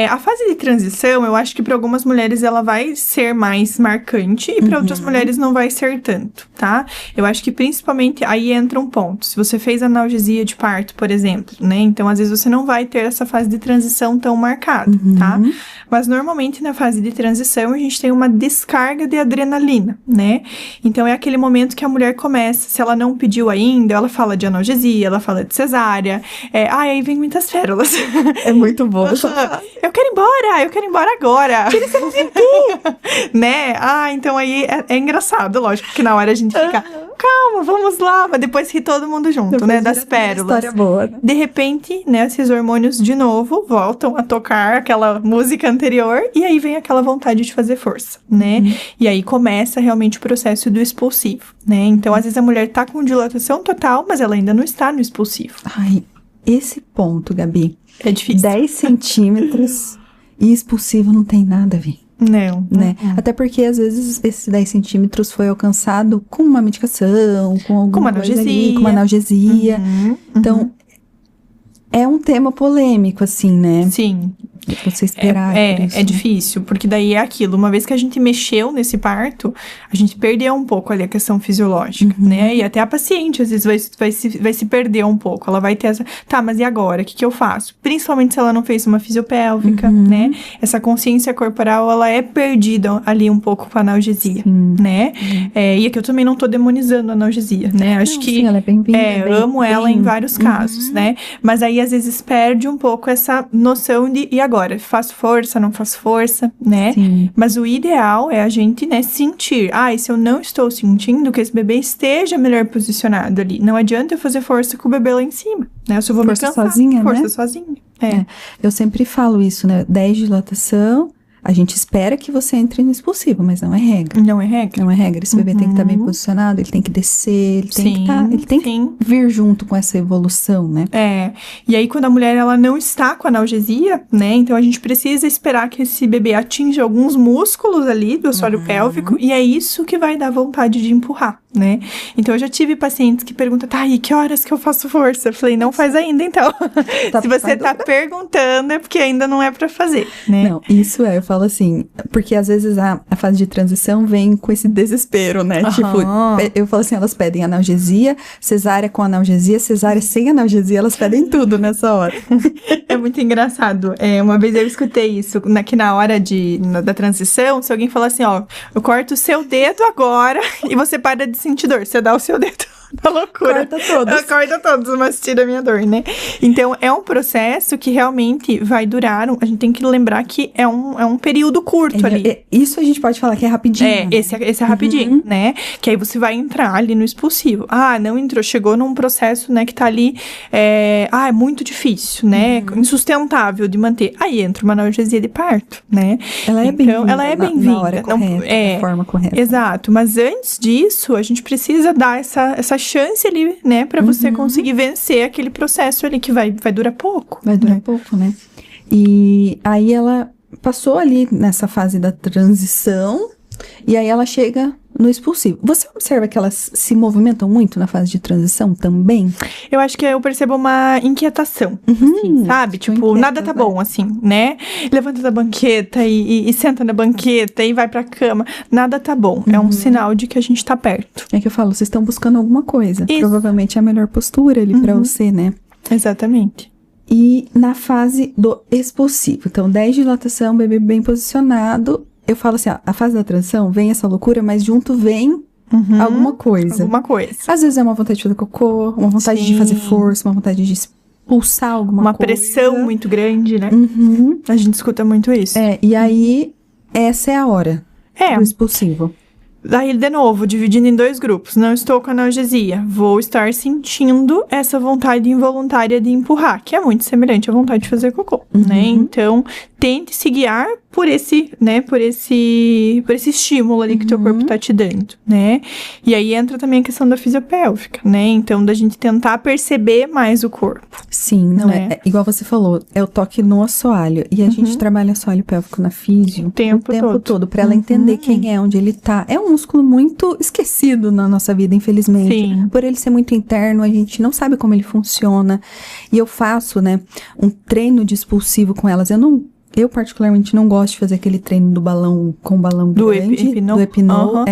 A fase de transição, eu acho que para algumas mulheres ela vai ser mais marcante e para outras mulheres não vai ser tanto, tá? Eu acho que principalmente aí entra um ponto. Se você fez analgesia de parto, por exemplo, né? Então, às vezes você não vai ter essa fase de transição tão marcada, tá? Mas normalmente na fase de transição a gente tem uma descarga de adrenalina, né? Então é aquele momento que a mulher começa, se ela não pediu ainda, ela fala de analgesia, ela fala de cesárea, aí vem muitas pérolas. É muito bom. Eu quero ir embora agora. Tira esse aqui. Né? Então aí é engraçado, lógico, que na hora a gente fica, calma, vamos lá, mas depois ri todo mundo junto, depois, né? Das pérolas. História boa, né? De repente, né, esses hormônios de novo voltam a tocar aquela música anterior e aí vem aquela vontade de fazer força, né? E aí começa realmente o processo do expulsivo, né? Então, às vezes a mulher tá com dilatação total, mas ela ainda não está no expulsivo. Ai, esse ponto, Gabi. É difícil. 10 centímetros e expulsivo não tem nada a ver. Não. Né? Até porque, às vezes, esses 10 centímetros foi alcançado com uma medicação, com alguma coisa ali, com uma analgesia. Então, é um tema polêmico, assim, né? Sim. Você esperar por isso. É difícil, porque daí é aquilo. Uma vez que a gente mexeu nesse parto, a gente perdeu um pouco ali a questão fisiológica, né? E até a paciente, às vezes, vai se perder um pouco. Ela vai ter essa... Tá, mas e agora? O que eu faço? Principalmente se ela não fez uma fisiopélvica, né? Essa consciência corporal, ela é perdida ali um pouco com a analgesia, né? E aqui eu também não tô demonizando a analgesia, né? Acho que... Sim, ela é bem-vinda. Amo ela em vários casos, né? Mas aí, às vezes, perde um pouco essa noção de... E agora? Faço força, não faço força, né? Sim. Mas o ideal é a gente, né, sentir. E se eu não estou sentindo, que esse bebê esteja melhor posicionado ali. Não adianta eu fazer força com o bebê lá em cima, né? Eu só vou força me cansar. Sozinha, força né? sozinha. Eu sempre falo isso, né? 10 de dilatação, a gente espera que você entre no expulsivo, mas não é regra. Não é regra. Não é regra. Esse bebê tem que estar bem posicionado, ele tem que descer, ele tem que vir junto com essa evolução, né? E aí quando a mulher ela não está com analgesia, né? Então a gente precisa esperar que esse bebê atinja alguns músculos ali do assoalho pélvico e é isso que vai dar vontade de empurrar. né? Então, eu já tive pacientes que perguntam, tá, e que horas que eu faço força? Eu falei, não faz ainda, então. Se você tá perguntando, é porque ainda não é pra fazer, né? Não, isso eu falo assim, porque às vezes a fase de transição vem com esse desespero, né? Tipo, eu falo assim, elas pedem analgesia, cesárea com analgesia, cesárea sem analgesia, elas pedem tudo nessa hora. É muito engraçado. Uma vez eu escutei isso, que na hora da transição, se alguém falar assim, ó, eu corto o seu dedo agora e você para de sentir dor, você dá o seu dedo. Da loucura. Corta todos, mas tira a minha dor, né? Então, é um processo que realmente vai durar. A gente tem que lembrar que é um período curto ali. Isso a gente pode falar que é rapidinho. Né? Esse é rapidinho, né? Que aí você vai entrar ali no expulsivo. Ah, não entrou, chegou num processo, né, que tá ali. É muito difícil, né? Insustentável de manter. Aí entra uma analgesia de parto, né? Ela é bem-vinda. Ela é bem-vinda. Na hora correta, da forma correta. Exato. Mas antes disso, a gente precisa dar essa chance ali, né, pra você conseguir vencer aquele processo ali que vai durar pouco. Vai durar pouco, né? E aí ela passou ali nessa fase da transição e aí ela chega no expulsivo. Você observa que elas se movimentam muito na fase de transição também? Eu acho que eu percebo uma inquietação, assim, sabe? Tipo, nada tá bom, assim, né? Levanta da banqueta e senta na banqueta e vai pra cama. Nada tá bom. É um sinal de que a gente tá perto. É que eu falo, vocês estão buscando alguma coisa. Isso. Provavelmente é a melhor postura ali pra você, né? Exatamente. E na fase do expulsivo. Então, 10 de dilatação, bebê bem posicionado. Eu falo assim, a fase da transição vem essa loucura, mas junto vem alguma coisa. Alguma coisa. Às vezes é uma vontade de fazer cocô, uma vontade de fazer força, uma vontade de expulsar alguma coisa. Uma pressão muito grande, né? A gente escuta muito isso. E aí, essa é a hora do expulsivo. Daí, de novo, dividindo em 2 grupos. Não estou com analgesia. Vou estar sentindo essa vontade involuntária de empurrar, que é muito semelhante à vontade de fazer cocô, né? Então, tente se guiar por esse, né, por esse estímulo ali que o teu corpo tá te dando, né? E aí entra também a questão da fisiopélvica, né? Então, da gente tentar perceber mais o corpo. Sim, não é igual você falou, é o toque no assoalho. E a gente trabalha assoalho pélvico na físio o tempo todo pra ela entender quem é, onde ele tá. É um músculo muito esquecido na nossa vida, infelizmente. Sim. Por ele ser muito interno, a gente não sabe como ele funciona. E eu faço, né, um treino de expulsivo com elas. Eu particularmente não gosto de fazer aquele treino do balão com balão grande, do Epinol,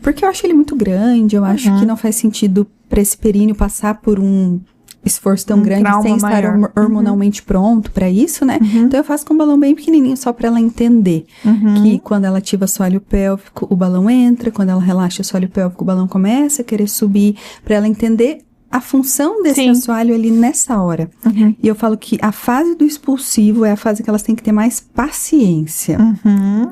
porque eu acho ele muito grande, eu acho que não faz sentido para esse períneo passar por um esforço tão grande sem estar hormonalmente pronto para isso, né? Então eu faço com um balão bem pequenininho só para ela entender que quando ela ativa o assoalho pélvico, o balão entra, quando ela relaxa o assoalho pélvico, o balão começa a querer subir, para ela entender a função desse assoalho ali nessa hora. E eu falo que a fase do expulsivo é a fase que elas têm que ter mais paciência.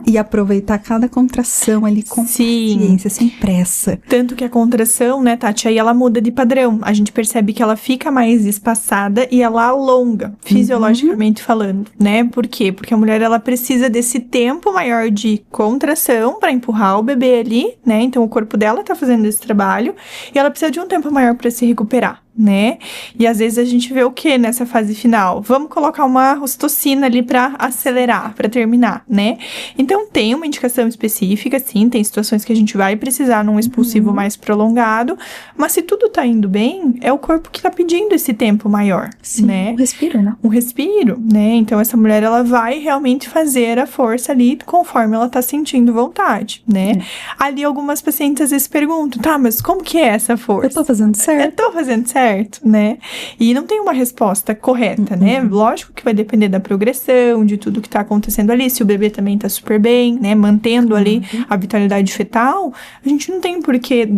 E aproveitar cada contração ali com paciência, sem pressa. Tanto que a contração, né, Tati, aí ela muda de padrão. A gente percebe que ela fica mais espaçada e ela alonga, fisiologicamente falando, né? Por quê? Porque a mulher, ela precisa desse tempo maior de contração para empurrar o bebê ali, né? Então, o corpo dela tá fazendo esse trabalho e ela precisa de um tempo maior para se recuperar, né? E às vezes a gente vê o que nessa fase final? Vamos colocar uma ocitocina ali pra acelerar, pra terminar, né? Então tem uma indicação específica, sim, tem situações que a gente vai precisar num expulsivo mais prolongado, mas se tudo tá indo bem, é o corpo que tá pedindo esse tempo maior, né? Um respiro, né? Um respiro, né? Então essa mulher, ela vai realmente fazer a força ali conforme ela tá sentindo vontade, né? Ali algumas pacientes às vezes perguntam, tá, mas como que é essa força? Eu tô fazendo certo? Eu tô fazendo certo, né? E não tem uma resposta correta, né? Lógico que vai depender da progressão, de tudo que tá acontecendo ali. Se o bebê também tá super bem, né? Mantendo ali a vitalidade fetal, a gente não tem por que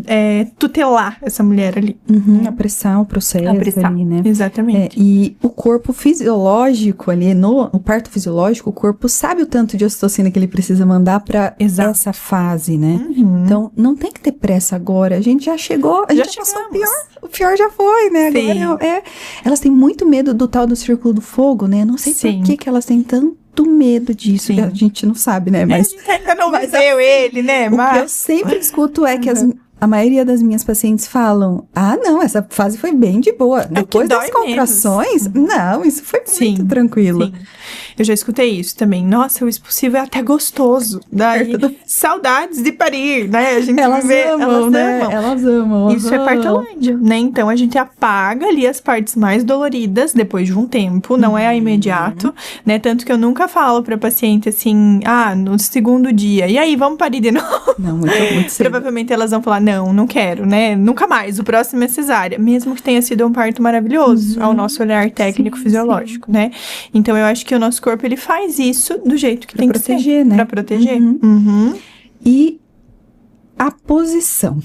tutelar essa mulher ali. Apressar o processo ali, né? Exatamente. E o corpo fisiológico ali, no parto fisiológico, o corpo sabe o tanto de ocitocina que ele precisa mandar pra essa fase, né? Então, não tem que ter pressa agora. A gente já chegou, a gente já passou o pior. O pior já foi, né? Agora elas têm muito medo do tal do círculo do fogo, né? Não sei por que elas têm tanto medo disso. A gente não sabe, né? Mas a gente ainda não viveu ele, né? O que eu sempre escuto é que a maioria das minhas pacientes falam, não, essa fase foi bem de boa. Depois das contrações, não, isso foi muito tranquilo. Sim. Eu já escutei isso também. Nossa, o expulsivo é até gostoso. Daí, saudades de parir, né? A gente Elas amam. Isso é partolândia, né? Então, a gente apaga ali as partes mais doloridas depois de um tempo, não é imediato, né? Tanto que eu nunca falo pra paciente assim, no segundo dia, e aí, vamos parir de novo? Não, muito cedo. Provavelmente elas vão falar, não quero, né? Nunca mais, o próximo é cesárea. Mesmo que tenha sido um parto maravilhoso, ao nosso olhar técnico fisiológico, né? Então, eu acho que o nosso corpo, ele faz isso do jeito que tem que ser. Né? Pra proteger, E a posição.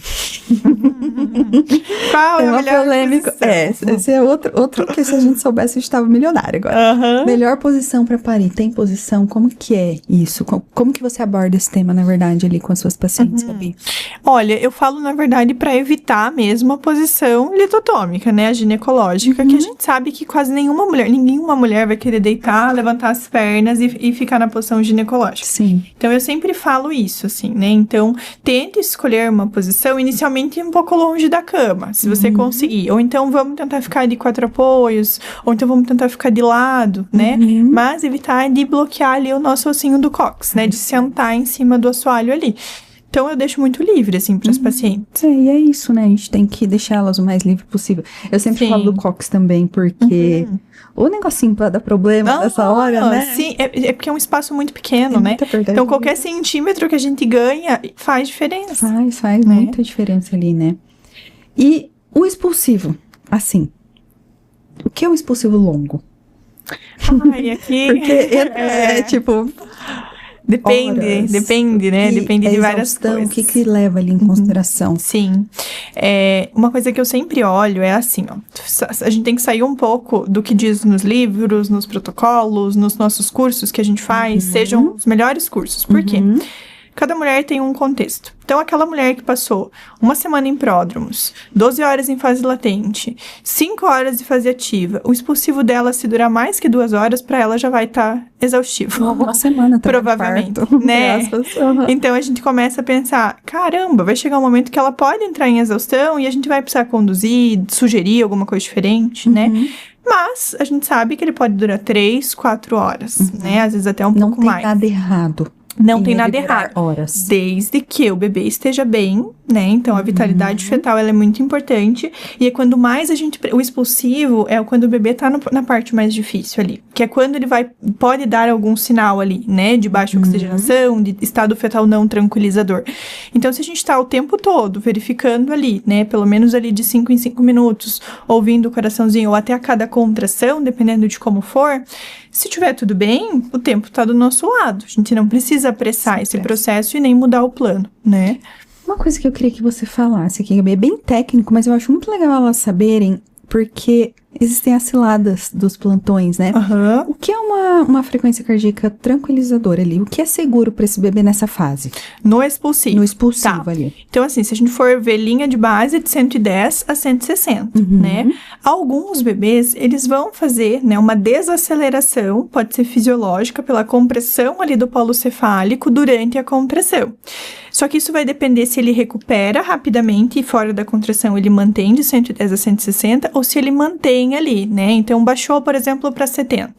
Qual é a melhor polêmica? posição? Esse é outro que se a gente soubesse, a gente estava milionário agora. Melhor posição para parir. Tem posição? Como que é isso? Como que você aborda esse tema, na verdade, ali com as suas pacientes, Gabi? Olha, eu falo, na verdade, para evitar mesmo a posição litotômica, né? A ginecológica, que a gente sabe que quase nenhuma mulher vai querer deitar, levantar as pernas e ficar na posição ginecológica. Sim. Então, eu sempre falo isso, assim, né? Então, tente escolher uma posição inicialmente um pouco longe da cama, se você conseguir. Ou então, vamos tentar ficar de 4 apoios, ou então vamos tentar ficar de lado, né? Mas evitar de bloquear ali o nosso ossinho do cóccix, né? De sentar em cima do assoalho ali. Então, eu deixo muito livre, assim, para as pacientes. E é isso, né? A gente tem que deixá-las o mais livre possível. Eu sempre falo do cóccix também, porque o negocinho pra dar problema nessa hora, né? Sim, é porque é um espaço muito pequeno, né? Então, qualquer centímetro que a gente ganha faz diferença. Faz muita diferença ali, né? E o expulsivo, assim, o que é um expulsivo longo? Aqui... Porque tipo... Depende, né? Depende de várias coisas. O que leva ali em consideração? Sim. Uma coisa que eu sempre olho é assim, ó. A gente tem que sair um pouco do que diz nos livros, nos protocolos, nos nossos cursos que a gente faz, sejam os melhores cursos. Por quê? Cada mulher tem um contexto. Então, aquela mulher que passou 1 semana em pródromos, 12 horas em fase latente, 5 horas de fase ativa, o expulsivo dela, se durar mais que 2 horas, para ela já vai estar exaustivo. Uma semana, provavelmente, né? Então, a gente começa a pensar, caramba, vai chegar um momento que ela pode entrar em exaustão e a gente vai precisar conduzir, sugerir alguma coisa diferente, né? Mas a gente sabe que ele pode durar 3, 4 horas, né? Às vezes até um pouco mais. Não tem nada errado. Não tem nada errado. Horas. Desde que o bebê esteja bem, né? Então, a vitalidade fetal, ela é muito importante. E é quando mais o expulsivo é quando o bebê tá na parte mais difícil ali. Que é quando ele pode dar algum sinal ali, né? De baixa oxigenação, de estado fetal não tranquilizador. Então, se a gente tá o tempo todo verificando ali, né? Pelo menos ali de 5 em 5 minutos, ouvindo o coraçãozinho, ou até a cada contração, dependendo de como for, se tiver tudo bem, o tempo tá do nosso lado. A gente não precisa apressar esse processo e nem mudar o plano, né? Uma coisa que eu queria que você falasse aqui, Gabi, é bem técnico, mas eu acho muito legal elas saberem, porque existem as ciladas dos plantões, né? O que é uma frequência cardíaca tranquilizadora ali? O que é seguro para esse bebê nessa fase? No expulsivo. No expulsivo ali. Então, assim, se a gente for ver linha de base de 110 a 160, né? Alguns bebês, eles vão fazer, né, uma desaceleração, pode ser fisiológica, pela compressão ali do polo cefálico durante a contração. Só que isso vai depender se ele recupera rapidamente e fora da contração ele mantém de 110 a 160 ou se ele mantém ali, né? Então, baixou, por exemplo, para 70.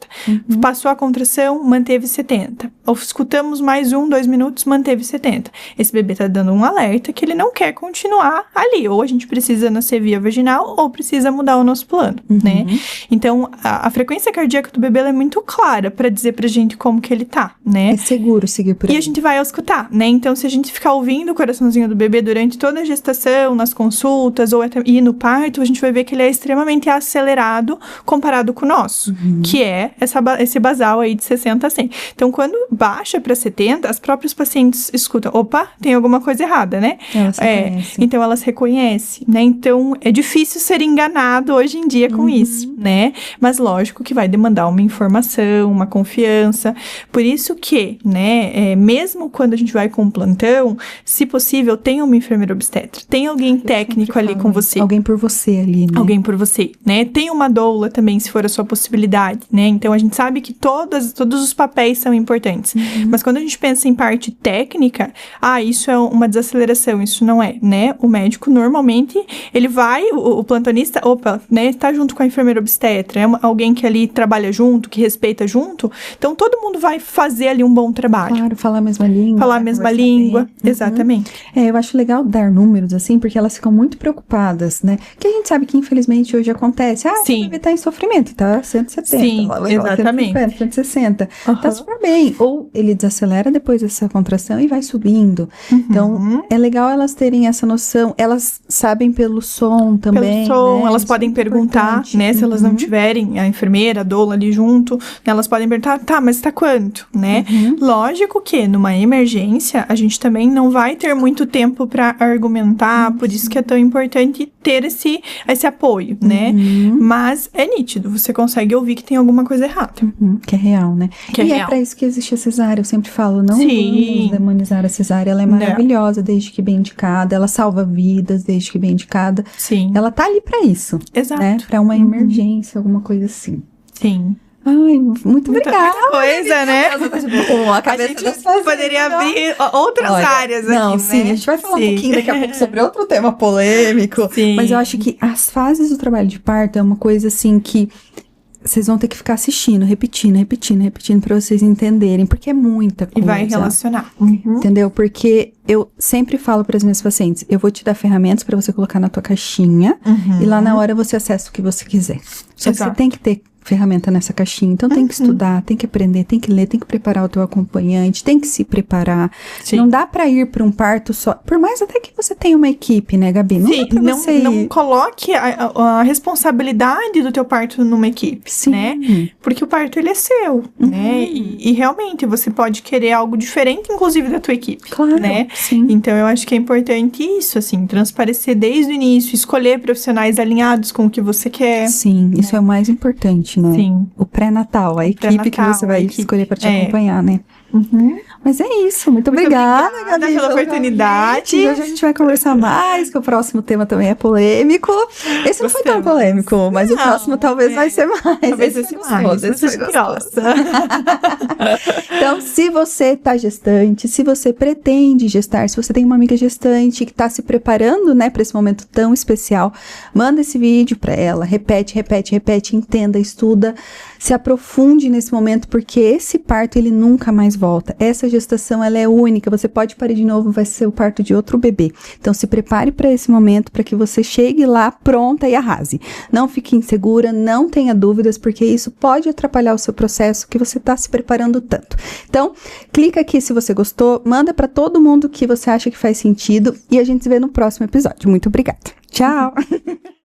Passou a contração, manteve 70. Ou escutamos mais 1, 2 minutos, manteve 70. Esse bebê tá dando um alerta que ele não quer continuar ali. Ou a gente precisa nascer via vaginal ou precisa mudar o nosso plano, né? Então, a frequência cardíaca do bebê é muito clara para dizer pra gente como que ele tá, né? É seguro seguir por aí. E a gente vai escutar, né? Então, se a gente ficar ouvindo o coraçãozinho do bebê durante toda a gestação, nas consultas ou até e no parto, a gente vai ver que ele é extremamente acelerado comparado com o nosso, que é esse basal aí de 60 a 100. Então, quando baixa para 70, as próprias pacientes escutam, opa, tem alguma coisa errada, né? Elas reconhecem. Então, elas reconhecem, né? Então, é difícil ser enganado hoje em dia com isso, né? Mas, lógico que vai demandar uma informação, uma confiança. Por isso que, né, mesmo quando a gente vai com um plantão, se possível, tenha uma enfermeira obstetra. Tem alguém técnico ali com você. Alguém por você ali, né? Alguém por você, né? Tem uma doula também, se for a sua possibilidade, né? Então, a gente sabe que todos os papéis são importantes. Mas quando a gente pensa em parte técnica, isso é uma desaceleração, isso não é, né? O médico, normalmente, ele vai, o plantonista, né? Tá junto com a enfermeira obstetra, é alguém que ali trabalha junto, que respeita junto. Então, todo mundo vai fazer ali um bom trabalho. Claro, falar a mesma língua. Falar a mesma língua, exatamente. Eu acho legal dar números, assim, porque elas ficam muito preocupadas, né? Que a gente sabe que, infelizmente, hoje acontece. Sim. Você deve estar em sofrimento, tá? 170. Sim, exatamente. 150, 160. Tá super bem. Ou ele desacelera depois dessa contração e vai subindo. Então, é legal elas terem essa noção. Elas sabem pelo som também, pelo som, né? elas podem perguntar, né? Se elas não tiverem a enfermeira, a doula ali junto, elas podem perguntar, tá, mas tá quanto, né? Lógico que numa emergência, a gente também não vai ter muito tempo pra argumentar, por isso que é tão importante ter esse apoio, né? Mas é nítido, você consegue ouvir que tem alguma coisa errada. Que é real, né? É pra isso que existe a cesárea, eu sempre falo, não vamos demonizar a cesárea, ela é maravilhosa desde que bem indicada, ela salva vidas desde que bem indicada. Sim. Ela tá ali pra isso. Exato. Né? Pra uma emergência, alguma coisa assim. Sim. Ai, muito obrigada. Muita coisa, né? A gente poderia abrir outras áreas aqui, não, né? Sim, a gente vai falar um pouquinho daqui a pouco sobre outro tema polêmico. Sim. Mas eu acho que as fases do trabalho de parto é uma coisa, assim, que vocês vão ter que ficar assistindo, repetindo pra vocês entenderem, porque é muita coisa. E vai relacionar. Entendeu? Porque eu sempre falo para as minhas pacientes, eu vou te dar ferramentas para você colocar na tua caixinha e lá na hora você acessa o que você quiser. Só que você tem que ter ferramenta nessa caixinha, então tem que estudar, tem que aprender, tem que ler, tem que preparar o teu acompanhante, tem que se preparar. Sim. Não dá pra ir pra um parto só, por mais até que você tenha uma equipe, né, Gabi? Não coloque a responsabilidade do teu parto numa equipe, né? Porque o parto, ele é seu, né? E realmente, você pode querer algo diferente, inclusive, da tua equipe, né? Sim. Então, eu acho que é importante isso, assim, transparecer desde o início, escolher profissionais alinhados com o que você quer. Sim, isso é o mais importante. Né? Sim. O pré-natal, a equipe que você vai escolher para te acompanhar, né? Mas é isso, muito obrigada, Gabi, pela oportunidade. Hoje a gente vai conversar mais, que o próximo tema também é polêmico. Esse não foi tão polêmico, mas o próximo talvez vai ser mais. Talvez vai ser mais. Esse gosta. Então, se você tá gestante, se você pretende gestar, se você tem uma amiga gestante que tá se preparando, né, para esse momento tão especial, manda esse vídeo para ela, repete, entenda, estuda, se aprofunde nesse momento, porque esse parto, ele nunca mais volta. Essa gestação, ela é única, você pode parir de novo, vai ser o parto de outro bebê. Então, se prepare para esse momento, para que você chegue lá pronta e arrase. Não fique insegura, não tenha dúvidas, porque isso pode atrapalhar o seu processo, que você está se preparando tanto. Então, clica aqui se você gostou, manda para todo mundo que você acha que faz sentido, e a gente se vê no próximo episódio. Muito obrigada. Tchau!